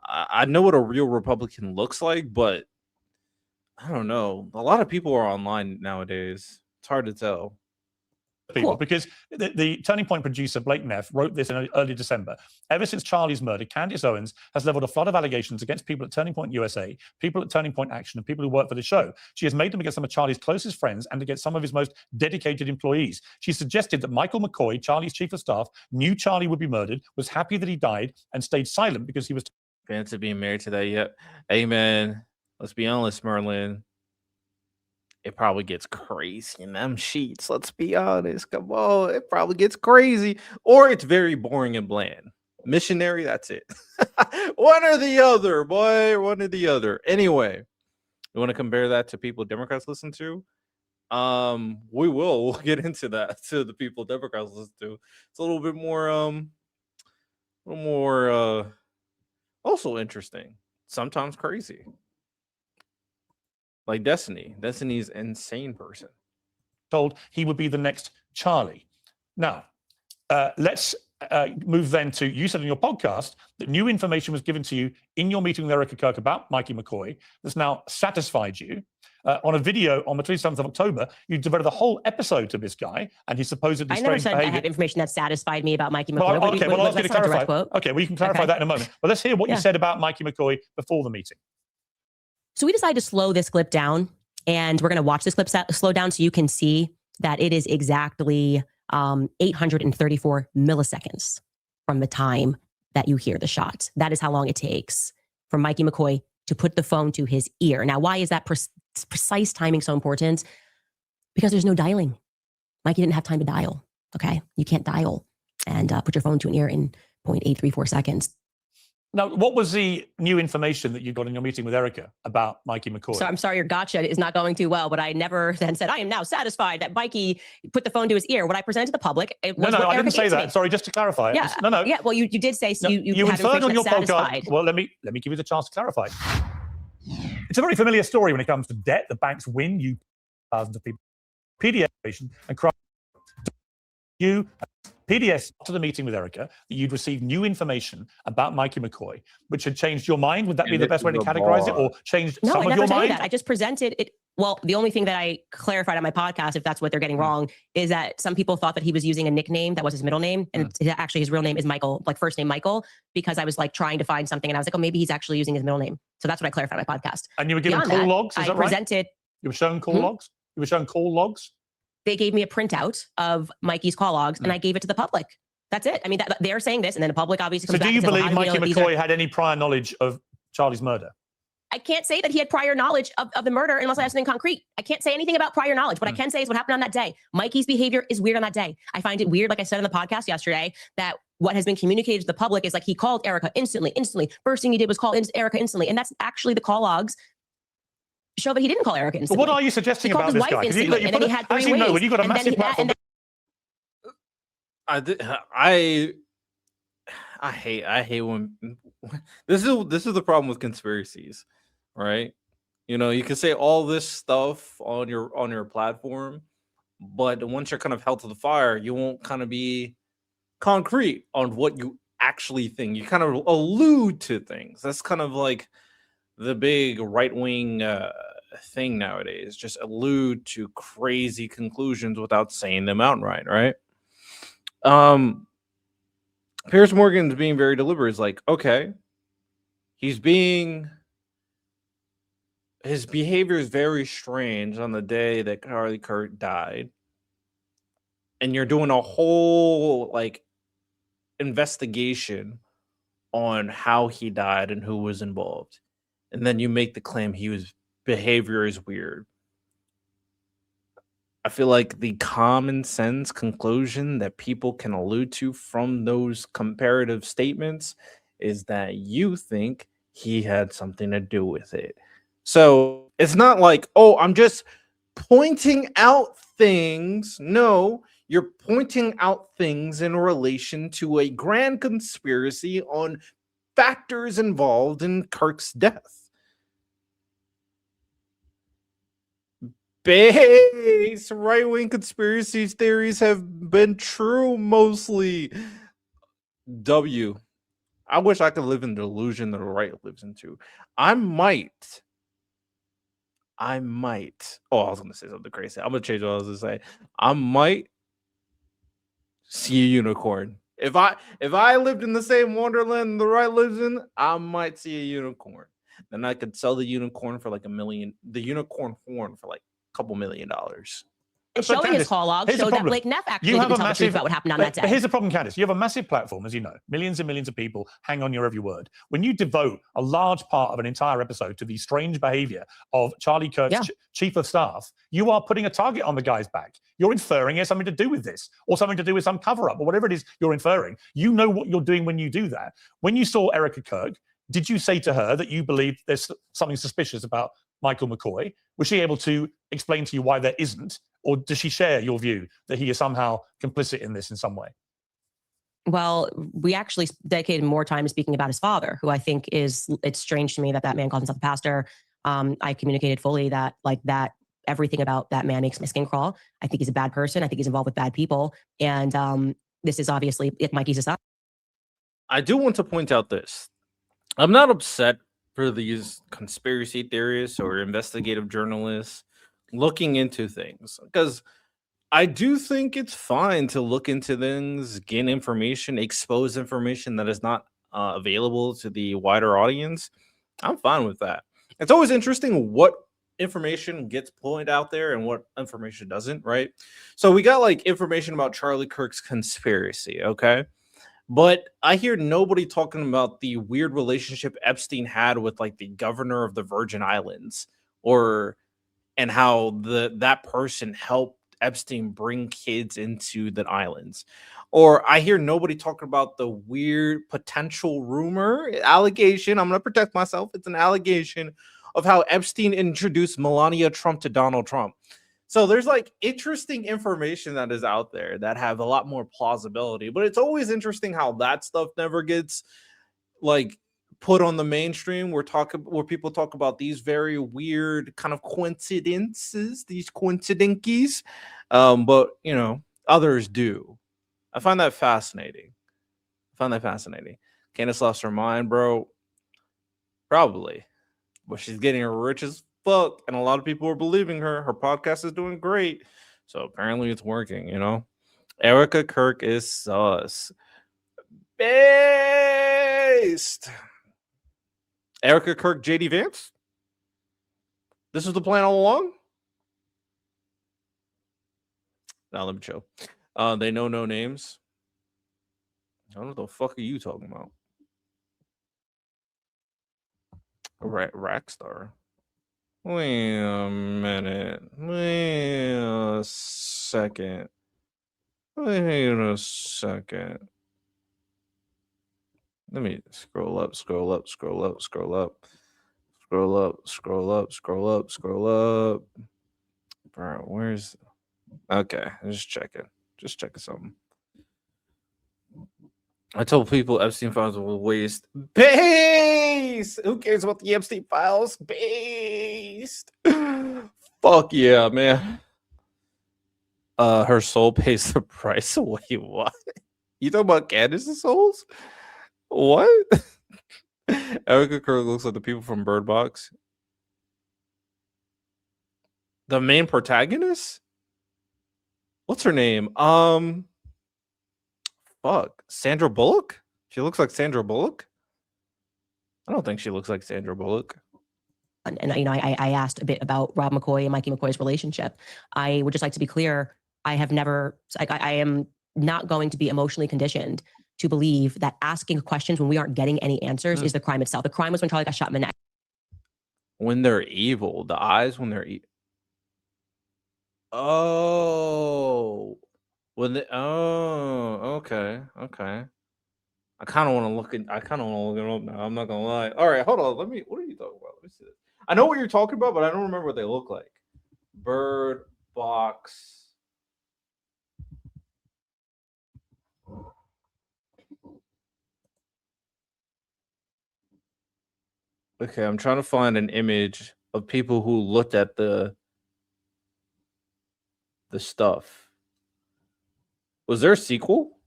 I know what a real Republican looks like, but I don't know. A lot of people are online nowadays. It's hard to tell. People, because the Turning Point producer Blake Neff wrote this in early December. Ever since Charlie's murder, Candace Owens has leveled a flood of allegations against people at Turning Point USA, people at Turning Point Action, and people who work for the show. She has made them against some of Charlie's closest friends and against some of his most dedicated employees. She suggested that Michael McCoy, Charlie's chief of staff, knew Charlie would be murdered, was happy that he died, and stayed silent because he was... Fancy being married to that yet? Hey, man, let's be honest, Merlin. It probably gets crazy in them sheets. Let's be honest. Come on. It probably gets crazy. Or it's very boring and bland. Missionary, that's it. One or the other, boy. One or the other. Anyway, you want to compare that to people Democrats listen to? We'll get into that, to the people Democrats listen to. It's a little bit more also interesting. Sometimes crazy. Like Destiny. Destiny's an insane person. Told he would be the next Charlie. Now, let's move then to, you said in your podcast that new information was given to you in your meeting with Erica Kirk about Mikey McCoy that's now satisfied you. On a video on the 27th of October, you devoted a whole episode to this guy and his supposedly strange behavior. I never said I had information that satisfied me about Mikey McCoy. Well, okay, well, I'll ask you to clarify. Okay, well, you can clarify that in a moment. But let's hear what you said about Mikey McCoy before the meeting. So we decided to slow this clip down, and we're going to watch this clip slow down so you can see that it is exactly 834 milliseconds from the time that you hear the shot. That is how long it takes for Mikey McCoy to put the phone to his ear. Now, why is that precise timing so important? Because there's no dialing. Mikey didn't have time to dial, okay? You can't dial and put your phone to an ear in 0.834 seconds. Now, what was the new information that you got in your meeting with Erica about Mikey McCoy? So I'm sorry, your gotcha is not going too well, but I never then said, I am now satisfied that Mikey put the phone to his ear. What I presented to the public, it was I didn't say that. Sorry, just to clarify. Yeah, Yeah, well, you did say, so you inferred on your podcast. Well, let me give you the chance to clarify. It's a very familiar story when it comes to debt. The banks win, thousands of people, PDA and crime. You PDS after the meeting with Erica that you'd received new information about Mikey McCoy, which had changed your mind. Would that be And the it best way to was a categorize it, bar. or changed No, some I of never your tell you mind? that. I just presented it. Well, the only thing that I clarified on my podcast, if that's what they're getting wrong, is that some people thought that he was using a nickname that was his middle name. And actually his real name is Michael, like first name Michael, because I was like trying to find something and I was like, oh, maybe he's actually using his middle name. So that's what I clarified on my podcast. And you were given Beyond call that, logs, is I that right? presented, You were shown call logs? You were shown call logs? they gave me a printout of Mikey's call logs and I gave it to the public. That's it. I mean, they're saying this and then the public obviously So comes back do you and says, well, believe how do we know Mikey that these are- McCoy had any prior knowledge of Charlie's murder? I can't say that he had prior knowledge of the murder unless I have something concrete. I can't say anything about prior knowledge. What I can say is what happened on that day. Mikey's behavior is weird on that day. I find it weird, like I said on the podcast yesterday, that what has been communicated to the public is like he called Erica instantly. First thing he did was call Erica instantly. And that's actually the call logs show that he didn't call Erica But instantly. what are you suggesting He called about his this wife guy? 'Cause instantly, and then he had three as you know, ways, when you've got a and then massive he- platform, I hate when this is the problem with conspiracies, right? You know, you can say all this stuff on your platform, but once you're kind of held to the fire, you won't kind of be concrete on what you actually think. You kind of allude to things. That's kind of like the big right-wing thing nowadays. Just allude to crazy conclusions without saying them outright, right? Piers Morgan's being very deliberate. It's like, okay, his behavior is very strange on the day that Charlie Kirk died. And you're doing a whole like investigation on how he died and who was involved. And then you make the claim behavior is weird. I feel like the common sense conclusion that people can allude to from those comparative statements is that you think he had something to do with it. So it's not like, oh, I'm just pointing out things. No, you're pointing out things in relation to a grand conspiracy on factors involved in Kirk's death. Base right-wing conspiracy theories have been true mostly. I wish I could live in the illusion that the right lives into. I might. Oh, I was gonna say something crazy. I'm gonna change what I was gonna say. I might see a unicorn. If I lived in the same wonderland the right lives in, I might see a unicorn. Then I could sell the unicorn for like $1 million, the unicorn horn for like $2 million. And showing his Candace, call log here's the showed that problem. Blake Neff actually You have didn't a tell the truth massive- about what happened on that day. But here's the problem, Candace. You have a massive platform, as you know. Millions and millions of people hang on your every word. When you devote a large part of an entire episode to the strange behavior of Charlie Kirk's chief of staff, you are putting a target on the guy's back. You're inferring he has something to do with this, or something to do with some cover-up, or whatever it is you're inferring. You know what you're doing when you do that. When you saw Erica Kirk, did you say to her that you believed there's something suspicious about Michael McCoy? Was she able to explain to you why there isn't? Or does she share your view that he is somehow complicit in this in some way? Well, we actually dedicated more time speaking about his father, who I think it's strange to me that man calls himself a pastor. I communicated fully that everything about that man makes my skin crawl. I think he's a bad person. I think he's involved with bad people. And this is obviously Mikey's aside. I do want to point out this. I'm not upset for these conspiracy theorists or investigative journalists looking into things, because I do think it's fine to look into things, gain information, expose information that is not available to the wider audience. I'm fine with that. It's always interesting what information gets pointed out there and what information doesn't, right? So we got like information about Charlie Kirk's conspiracy, okay? But I hear nobody talking about the weird relationship Epstein had with like the governor of the Virgin Islands, and how that person helped Epstein bring kids into the islands. Or I hear nobody talking about the weird potential allegation. I'm going to protect myself. It's an allegation of how Epstein introduced Melania Trump to Donald Trump. So there's like interesting information that is out there that have a lot more plausibility, but it's always interesting how that stuff never gets like put on the mainstream. Where people talk about these very weird kind of coincidences, these coincidences, but you know, others do. I find that fascinating. Candace lost her mind, bro. Probably. But she's getting rich as fuck, and a lot of people are believing her. Her podcast is doing great. So apparently it's working, you know? Erica Kirk is sus. Based. Erica Kirk, JD Vance? This was the plan all along? Now let me chill. They know no names. I don't know what the fuck are you talking about? Rackstar. Wait a minute. Wait a second. Let me scroll up. Bro, where's... Okay, just checking something. I told people Epstein files will waste. Based! Who cares about the Epstein files? Based! Fuck yeah, man. Her soul pays the price. Wait, what? You talking about Candace's souls? What? Erica Kirk looks like the people from Bird Box. The main protagonist? What's her name? Fuck. Sandra Bullock? She looks like Sandra Bullock? I don't think she looks like Sandra Bullock. And you know, I asked a bit about Rob McCoy and Mikey McCoy's relationship. I would just like to be clear. I have never, I am not going to be emotionally conditioned to believe that asking questions when we aren't getting any answers is the crime itself. The crime was when Charlie got shot in the neck. When they're evil. The eyes when they're evil. Oh. When they, okay. I kind of want to look it up now. I'm not gonna lie. All right, hold on. What are you talking about? Let me see this. I know what you're talking about, but I don't remember what they look like. Bird Box. Okay, I'm trying to find an image of people who looked at the stuff. Was there a sequel?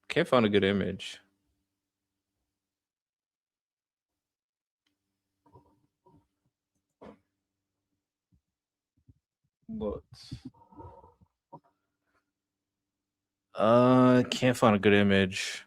Can't find a good image. Look. Can't find a good image.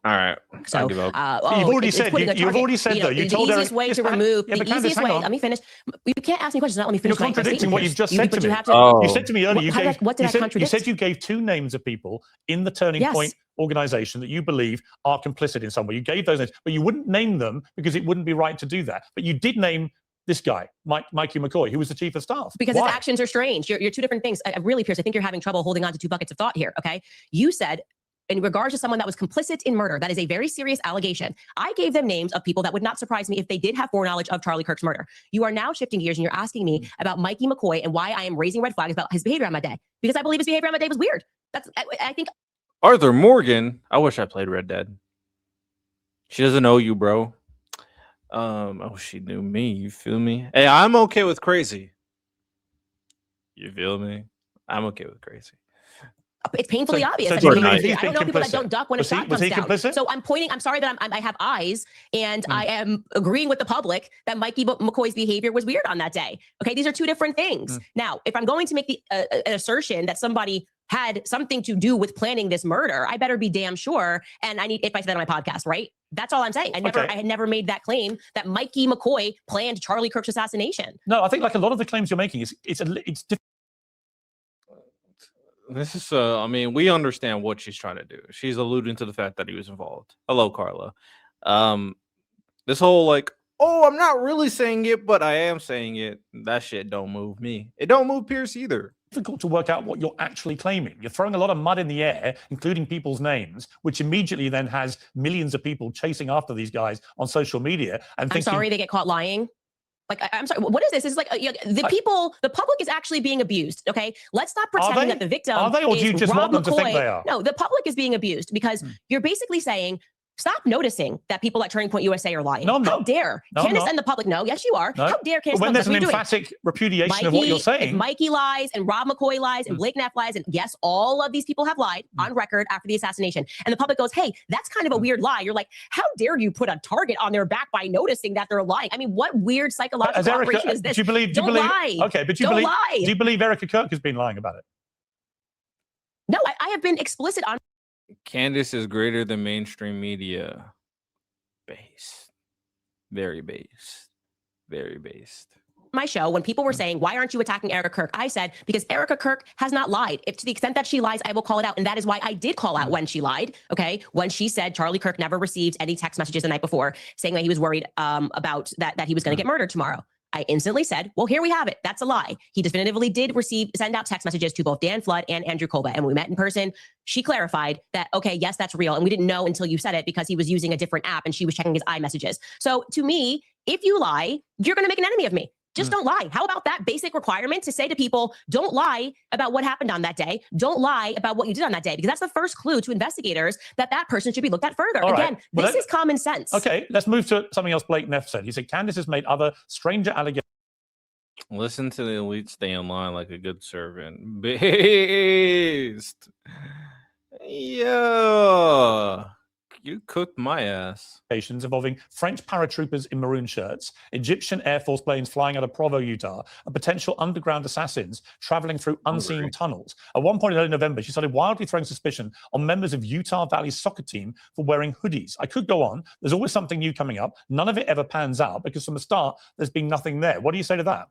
All right, So, I give up. You've already said, you've already said though. You the told easiest way to remove, the easiest way, let me finish. You can't ask me questions, not let me finish. You're contradicting what you've just said to me. You said to me earlier, what did I contradict? You said you gave 2 names of people in the Turning Point organization that you believe are complicit in some way. You gave those names, but you wouldn't name them because it wouldn't be right to do that. But you did name this guy, Mikey McCoy, who was the chief of staff. Because his actions are strange. You're two different things. Really, Piers, I think you're having trouble holding on to 2 buckets of thought here, okay? You said, in regards to someone that was complicit in murder, that is a very serious allegation. I gave them names of people that would not surprise me if they did have foreknowledge of Charlie Kirk's murder. You are now shifting gears and you're asking me about Mikey McCoy and why I am raising red flags about his behavior on my day. Because I believe his behavior on my day was weird. I think... Arthur Morgan. I wish I played Red Dead. She doesn't know you, bro. Oh, she knew me. You feel me? Hey, I'm okay with crazy. You feel me? I'm okay with crazy. It's painfully obvious. So I don't know people that don't duck when a shot comes down. Complicit? So I'm pointing. I'm sorry that I have eyes, and I am agreeing with the public that Mikey McCoy's behavior was weird on that day. Okay, these are 2 different things. Now, if I'm going to make the an assertion that somebody had something to do with planning this murder, I better be damn sure. And I need, if I said that on my podcast, right? That's all I'm saying. I had never made that claim that Mikey McCoy planned Charlie Kirk's assassination. No, I think like a lot of the claims you're making it's different. This is, I mean, we understand what she's trying to do. She's alluding to the fact that he was involved. Hello, Carla. This whole like, oh, I'm not really saying it, but I am saying it. That shit don't move me. It don't move Piers either. Difficult to work out what you're actually claiming. You're throwing a lot of mud in the air, including people's names, which immediately then has millions of people chasing after these guys on social media. And I'm sorry they get caught lying. Like, I'm sorry, what is this? It's like the public is actually being abused, okay? Let's stop pretending that the victim are they, or do you just want them to think they are? No, the public is being abused because you're basically saying Stop noticing that people at Turning Point USA are lying. No, I'm How not. dare No, I'm Candace not. and the public know? Yes, you are. No. How dare Candace? But when there's an what are you doing? emphatic repudiation Mikey, of what you're if saying, Mikey lies and Rob McCoy lies and Blake Neff lies, and yes, all of these people have lied on record after the assassination. And the public goes, hey, that's kind of a weird lie. You're like, how dare you put a target on their back by noticing that they're lying? I mean, what weird psychological operation is this? Do you believe? Don't lie. Okay, but do you believe Erica Kirk has been lying about it? No, I have been explicit on. Candace is greater than mainstream media. Based. Very based. Very based. My show, when people were saying, why aren't you attacking Erica Kirk? I said, because Erica Kirk has not lied. If to the extent that she lies, I will call it out. And that is why I did call out when she lied. Okay. When she said Charlie Kirk never received any text messages the night before saying that he was worried about that he was going to get murdered tomorrow. I instantly said, well, here we have it. That's a lie. He definitively did send out text messages to both Dan Flood and Andrew Colbert. And when we met in person, she clarified that, okay, yes, that's real. And we didn't know until you said it because he was using a different app and she was checking his iMessages. So to me, if you lie, you're going to make an enemy of me. Just don't lie. How about that basic requirement to say to people, don't lie about what happened on that day. Don't lie about what you did on that day, because that's the first clue to investigators that that person should be looked at further. All Again, right. Well, this is common sense. Okay, let's move to something else Blake Neff said. He said Candace has made other stranger allegations. Listen to the elite stay in line like a good servant. Based. Yeah. You cooked my ass. Involving French paratroopers in maroon shirts, Egyptian Air Force planes flying out of Provo, Utah, and potential underground assassins traveling through unseen tunnels. At one point in early November, she started wildly throwing suspicion on members of Utah Valley's soccer team for wearing hoodies. I could go on. There's always something new coming up. None of it ever pans out because from the start, there's been nothing there. What do you say to that?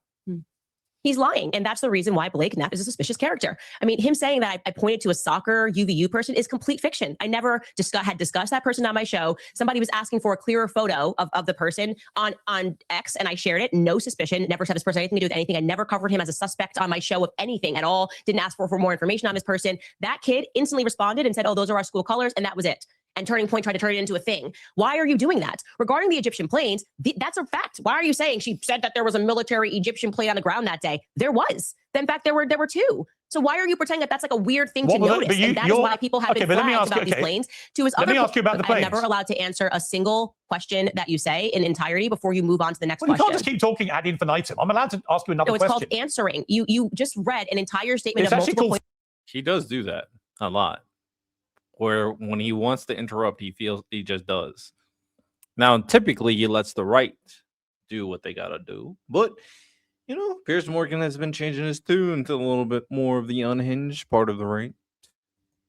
He's lying. And that's the reason why Blake Neff is a suspicious character. I mean, him saying that I pointed to a soccer UVU person is complete fiction. I never had discussed that person on my show. Somebody was asking for a clearer photo of the person on X, and I shared it. No suspicion. Never said this person had anything to do with anything. I never covered him as a suspect on my show of anything at all. Didn't ask for more information on this person. That kid instantly responded and said, oh, those are our school colors. And that was it. And Turning Point tried to turn it into a thing. Why are you doing that? Regarding the Egyptian planes, that's a fact. Why are you saying she said that there was a military Egyptian plane on the ground that day? There was. In fact, there were two. So why are you pretending that that's like a weird thing to notice? And that is why people have been flagged about these planes. To his other, let me ask you about the planes. I'm never allowed to answer a single question that you say in entirety before you move on to the next question. You can't just keep talking ad infinitum. I'm allowed to ask you another question. It's called answering. You just read an entire statement of multiple points. He does do that a lot. Where when he wants to interrupt, he feels he just does. Now, typically, he lets the right do what they gotta do. But, you know, Piers Morgan has been changing his tune to a little bit more of the unhinged part of the right.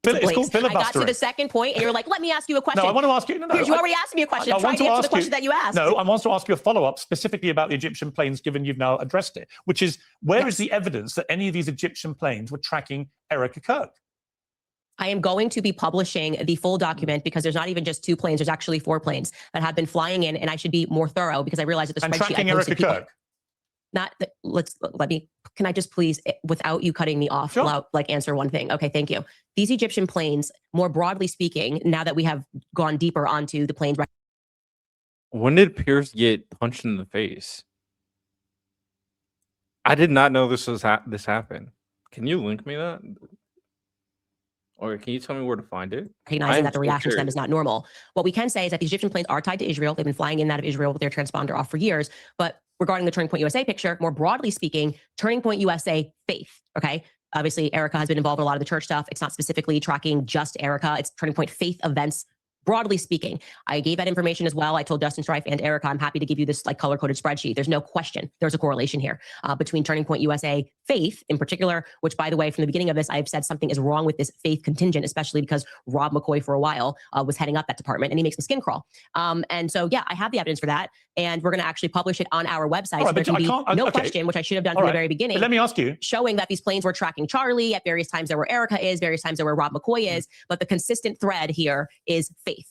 It's called filibustering. I got to the second point, and you're like, let me ask you a question. No, I want to ask you. No, Piers, you already asked me a question. Try to answer the question that you asked. No, I want to ask you a follow-up specifically about the Egyptian planes, given you've now addressed it, which is, where is the evidence that any of these Egyptian planes were tracking Erica Kirk? I am going to be publishing the full document because there's not even just 2 planes. There's actually 4 planes that have been flying in, and I should be more thorough because I realize that the spreadsheet tracking Erica Kirk. Can I just please, without you cutting me off, answer one thing? Okay, thank you. These Egyptian planes, more broadly speaking, now that we have gone deeper onto the planes. When did Piers get punched in the face? I did not know this happened. Can you link me that? Or can you tell me where to find it? Recognizing that the reaction to them is not normal. What we can say is that the Egyptian planes are tied to Israel. They've been flying in and out of Israel with their transponder off for years. But regarding the Turning Point USA picture, more broadly speaking, Turning Point USA faith, okay? Obviously, Erica has been involved in a lot of the church stuff. It's not specifically tracking just Erica. It's Turning Point faith events. Broadly speaking, I gave that information as well. I told Justin Strife and Erica, I'm happy to give you this like color-coded spreadsheet. There's no question. There's a correlation here between Turning Point USA faith in particular, which by the way, from the beginning of this, I've said something is wrong with this faith contingent, especially because Rob McCoy for a while was heading up that department and he makes me skin crawl. And so, yeah, I have the evidence for that. And we're going to actually publish it on our website. So there can be no question, which I should have done from the very beginning. But let me ask you. Showing that these planes were tracking Charlie at various times there where Erica is, various times there where Rob McCoy is. But the consistent thread here is faith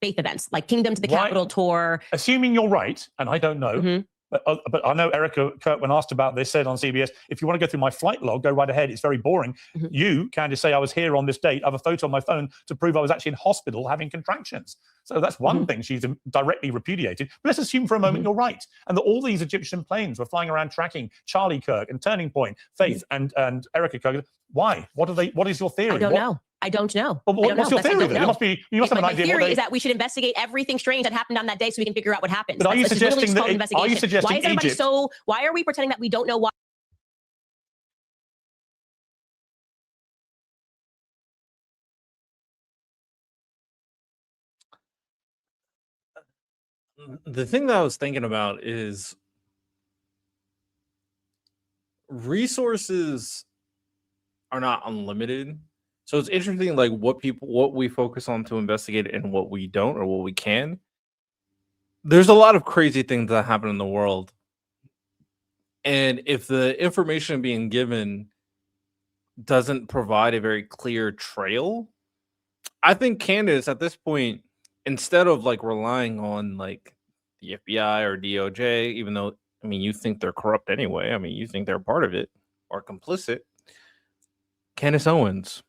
events like Kingdom to the Capitol tour. Assuming you're right, and I don't know, but I know Erica Kirk, when asked about this, said on CBS, if you want to go through my flight log, go right ahead. It's very boring. You, Candace, say I was here on this date. I have a photo on my phone to prove I was actually in hospital having contractions. So that's one thing she's directly repudiated. But let's assume for a moment you're right, and that all these Egyptian planes were flying around tracking Charlie Kirk and Turning Point, Faith, and Erica Kirk. Why? What is your theory? I don't know. I don't know. Well, I don't what's know. your That's- I theory don't then? know. You must have an My idea. theory is that we should investigate everything strange that happened on that day so we can figure out what happened. But are you That's literally suggesting just called that? investigation. Are you suggesting why is everybody Egypt? so? Why are we pretending that we don't know why? The thing that I was thinking about is resources are not unlimited. So it's interesting, like what we focus on to investigate and what we don't or what we can. There's a lot of crazy things that happen in the world. And if the information being given doesn't provide a very clear trail, I think Candace at this point, instead of like relying on like the FBI or DOJ, even though I mean you think they're corrupt anyway, I mean you think they're part of it or complicit, Candace Owens,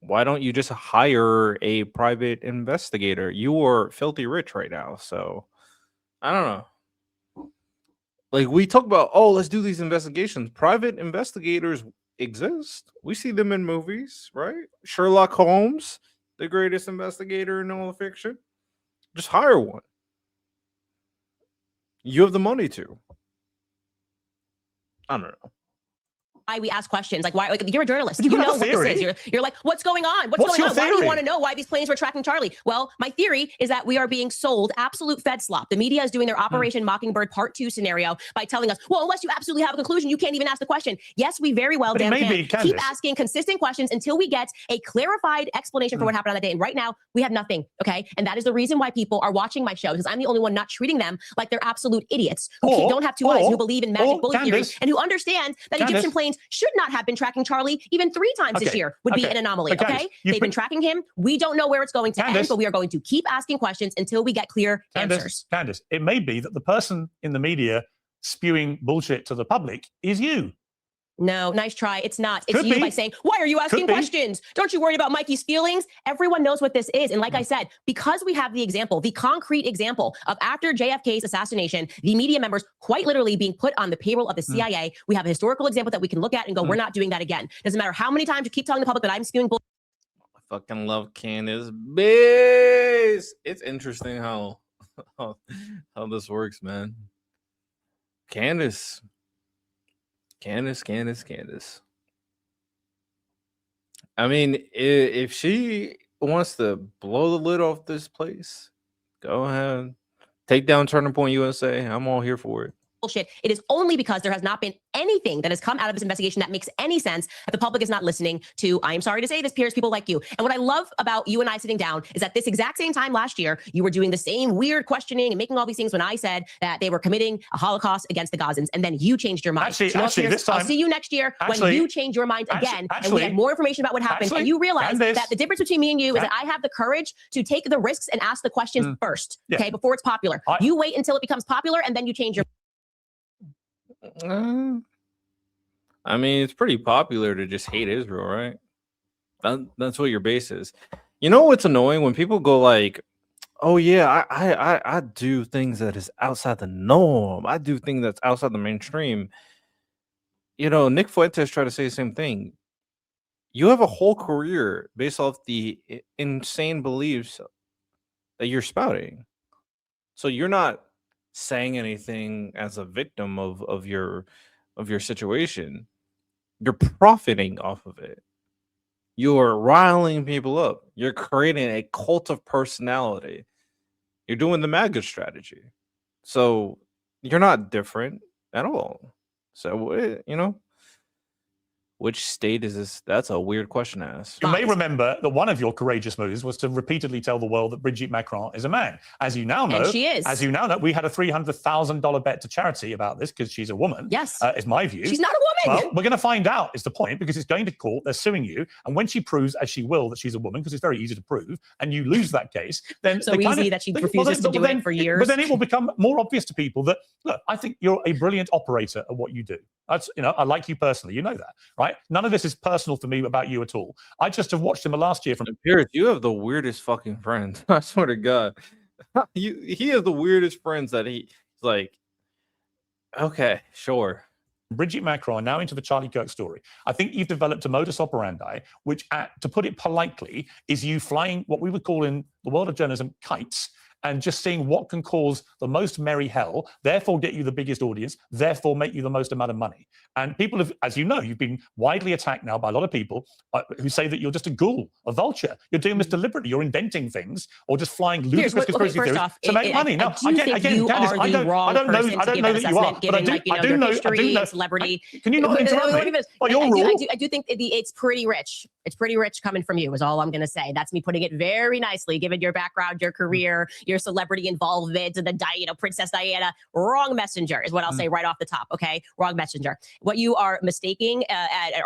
why don't you just hire a private investigator? You are filthy rich right now, so I don't know. Like we talk about, oh, let's do these investigations. Private investigators exist. We see them in movies, right? Sherlock Holmes, the greatest investigator in all of fiction. Just hire one. You have the money to. I don't know. Why we ask questions like why? Like you're a journalist. But you You have know a what this theory. is. You're like, what's going on? What's What's your going on? Why do you theory? want to know why these planes were tracking Charlie? Well, my theory is that we are being sold absolute Fed slop. The media is doing their Operation Mockingbird Part 2 scenario by telling us, well, unless you absolutely have a conclusion, you can't even ask the question. Yes, we very well But it damn may can be, Candace. keep asking consistent questions until we get a clarified explanation for what happened on that day. And right now, we have nothing. Okay, and that is the reason why people are watching my show because I'm the only one not treating them like they're absolute idiots who don't have two eyes, who believe in magic bullet theory, Candace, and who understand that Candace. Egyptian planes should not have been tracking Charlie even 3 times this Okay, year would be okay. an anomaly. But Candace, Okay, you they've been tracking him. We don't know where it's going to end, Candace. but we are going to keep asking questions until we get clear Candace, answers. Candace, it may be that the person in the media spewing bullshit to the public is you. No, nice try. It's not. It's Could you be. by saying, why are you asking Could be. questions? Don't you worry about Mikey's feelings? Everyone knows what this is. And like I said, because we have the example, the concrete example of after JFK's assassination, the media members quite literally being put on the payroll of the CIA, we have a historical example that we can look at and go, we're not doing that again. Doesn't matter how many times you keep telling the public that I'm spewing bullshit. I fucking love Candace. Biz. It's interesting how this works, man. Candace. I mean, if she wants to blow the lid off this place, go ahead. Take down Turning Point USA. I'm all here for it. Bullshit. It is only because there has not been anything that has come out of this investigation that makes any sense that the public is not listening to. I am sorry to say this, Piers, people like you. And what I love about you and I sitting down is that this exact same time last year, you were doing the same weird questioning and making all these things when I said that they were committing a Holocaust against the Gazans. And then you changed your mind. Actually, So, Piers, this time, I'll see you next year when you change your mind again. And we had more information about what happened. And you realize that the difference between me and you is that I have the courage to take the risks and ask the questions first, okay, before it's popular. You wait until it becomes popular and then you change your I mean, it's pretty popular to just hate Israel, right? That's what your base is. You know what's annoying when people go like, "Oh yeah, I do things that is outside the norm. I do things that's outside the mainstream." You know, Nick Fuentes tried to say the same thing. You have a whole career based off the insane beliefs that you're spouting, so you're not saying anything as a victim of your situation. You're profiting off of it. You're riling people up. You're creating a cult of personality. You're doing the MAGA strategy. So you're not different at all. So, you know, which state is this? That's a weird question to ask. You may remember that one of your courageous moves was to repeatedly tell the world that Brigitte Macron is a man. As you now know, and she is. As you now know, we had a $300,000 bet to charity about this because she's a woman. Yes. Is my view. She's not a woman. Well, we're going to find out is the point because it's going to court. They're suing you. And when she proves, as she will, that she's a woman, because it's very easy to prove, and you lose that case, then so easy that she refuses to do it for years. But then it will become more obvious to people that, look, I think you're a brilliant operator at what you do. That's, you know, I like you personally. You know that, right? None of this is personal for me about you at all. I just have watched him last year from Piers. You have the weirdest fucking friends. I swear to God, he has the weirdest friends that he's like, okay, sure. Bridget Macron now into the Charlie Kirk story. I think you've developed a modus operandi, which, to put it politely, is you flying what we would call in the world of journalism kites, and just seeing what can cause the most merry hell, therefore get you the biggest audience, therefore make you the most amount of money. And people have, as you know, you've been widely attacked now by a lot of people who say that you're just a ghoul, a vulture. You're doing this deliberately. You're inventing things or just flying ludicrous conspiracy theories to make money. Now, again, Candace, I don't know that you are, but I do know. Celebrity. Can you not interrupt me? I do think it's pretty rich. It's pretty rich coming from you is all I'm going to say. That's me putting it very nicely, given your background, your career, your celebrity involvement, and the Princess Diana. Wrong messenger is what I'll say right off the top. Okay, wrong messenger. What you are mistaking,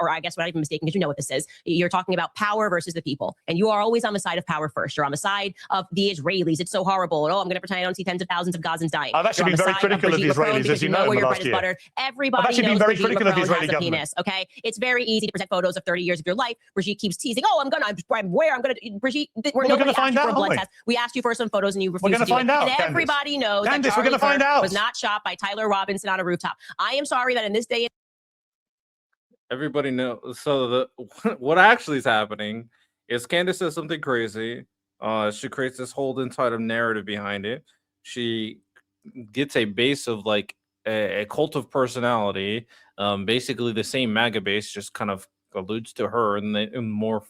or I guess what I'm even mistaking, because you know what this is. You're talking about power versus the people, and you are always on the side of power first. You're on the side of the Israelis. It's so horrible. And I'm going to pretend I don't see tens of thousands of Gazans dying. I've actually been very critical of the Israelis, as you know, in the last year. Everybody knows Brigitte Macron has a penis. Okay, it's very easy to present photos of 30 years of your life. Brigitte keeps teasing. Oh, Brigitte, we're going to find out. For a blood test. We asked you for some photos, and you refused to do it. And everybody knows that Charlie Kirk was not shot by Tyler Robinson on a rooftop. I am sorry that in this day. Everybody knows. So what actually is happening is Candace says something crazy. She creates this whole entire narrative behind it. She gets a base of like a cult of personality. Basically the same MAGA base, just kind of alludes to her in more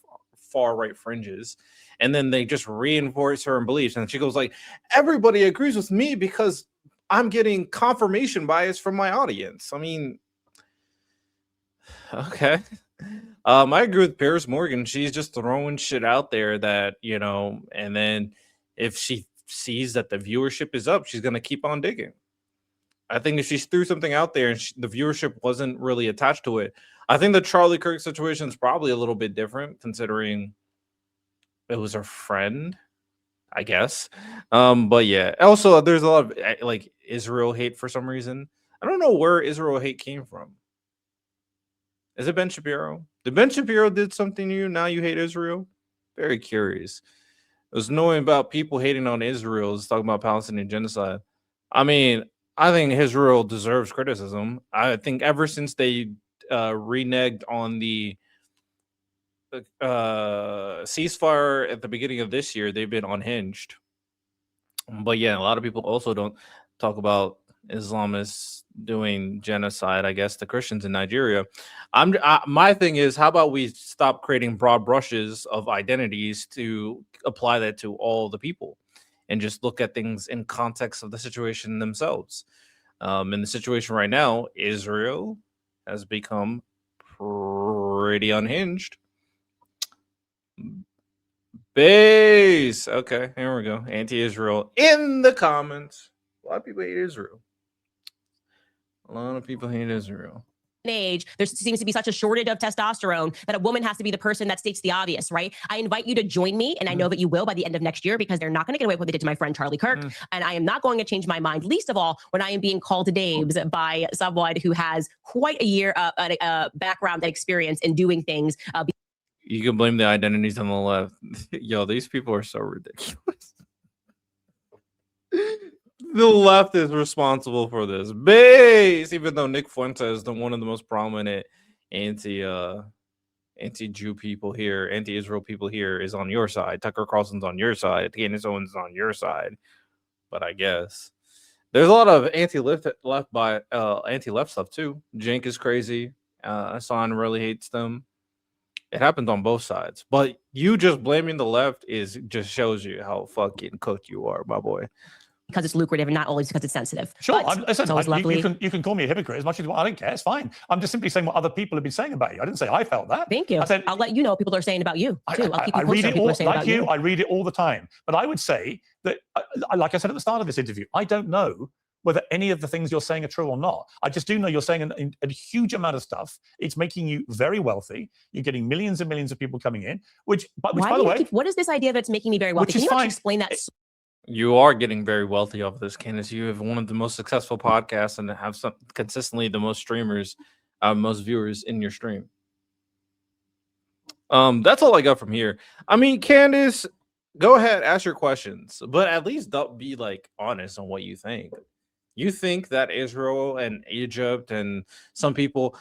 far right fringes, and then they just reinforce her in beliefs. And she goes like, everybody agrees with me because I'm getting confirmation bias from my audience. I mean, okay. I agree with Piers Morgan. She's just throwing shit out there that, you know, and then if she sees that the viewership is up, she's going to keep on digging. I think if she threw something out there and the viewership wasn't really attached to it, I think the Charlie Kirk situation is probably a little bit different, considering it was her friend, I guess. But yeah, also there's a lot of like Israel hate for some reason. I don't know where Israel hate came from. Is it Ben Shapiro? Did Ben Shapiro did something to you? Now you hate Israel? Very curious. It was knowing about people hating on Israel. It's talking about Palestinian genocide. I mean, I think Israel deserves criticism. I think ever since they reneged on the ceasefire at the beginning of this year, they've been unhinged. But yeah, a lot of people also don't talk about Islamists doing genocide, I guess, the Christians in Nigeria. My thing is, how about we stop creating broad brushes of identities to apply that to all the people and just look at things in context of the situation themselves. In the situation right now, Israel has become pretty unhinged. Base. Okay, here we go. Anti-Israel in the comments. A lot of people hate Israel. A lot of people hate Israel. Age, there seems to be such a shortage of testosterone that a woman has to be the person that states the obvious, right? I invite you to join me, and I know that you will by the end of next year, because they're not going to get away with what they did to my friend Charlie Kirk. And I am not going to change my mind, least of all when I am being called to names by someone who has quite a background and experience in doing things. You can blame the identities on the left. Yo, these people are so ridiculous. The left is responsible for this base, even though Nick Fuentes, one of the most prominent anti-Jew people here, anti-Israel people here, is on your side. Tucker Carlson's on your side. Candace Owens is on your side. But I guess there's a lot of anti-left stuff too. Cenk is crazy. Hassan really hates them. It happens on both sides. But you just blaming the left just shows you how fucking cooked you are, my boy. Because it's lucrative and not always because it's sensitive. Sure, you can call me a hypocrite as much as you want. I don't care. It's fine. I'm just simply saying what other people have been saying about you. I didn't say I felt that. Thank you. I'll let you know what people are saying about you too. I read it all like you. I read it all the time. But I would say that, like I said at the start of this interview, I don't know whether any of the things you're saying are true or not. I just do know you're saying a huge amount of stuff. It's making you very wealthy. You're getting millions and millions of people coming in. Which by the way, what is this idea that's making me very wealthy? Can you actually explain that? You are getting very wealthy off of this, Candace. You have one of the most successful podcasts and have consistently the most streamers, most viewers in your stream. That's all I got from here. I mean, Candace, go ahead, ask your questions, but at least don't be like honest on what you think. You think that Israel and Egypt and some people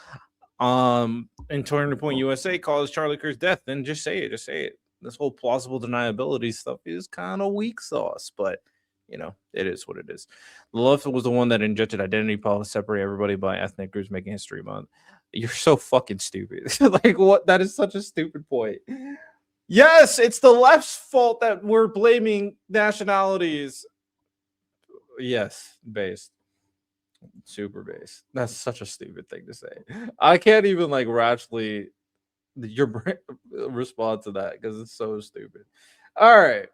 in Turning Point USA caused Charlie Kirk's death, then just say it. Just say it. This whole plausible deniability stuff is kind of weak sauce, but you know, it is what it is. The left was the one that injected identity politics, separate everybody by ethnic groups, making history month. You're so fucking stupid. Like, what? That is such a stupid point. Yes, it's the left's fault that we're blaming nationalities. Yes, based. Super based. That's such a stupid thing to say. I can't even like rationally respond to that because it's so stupid. All right.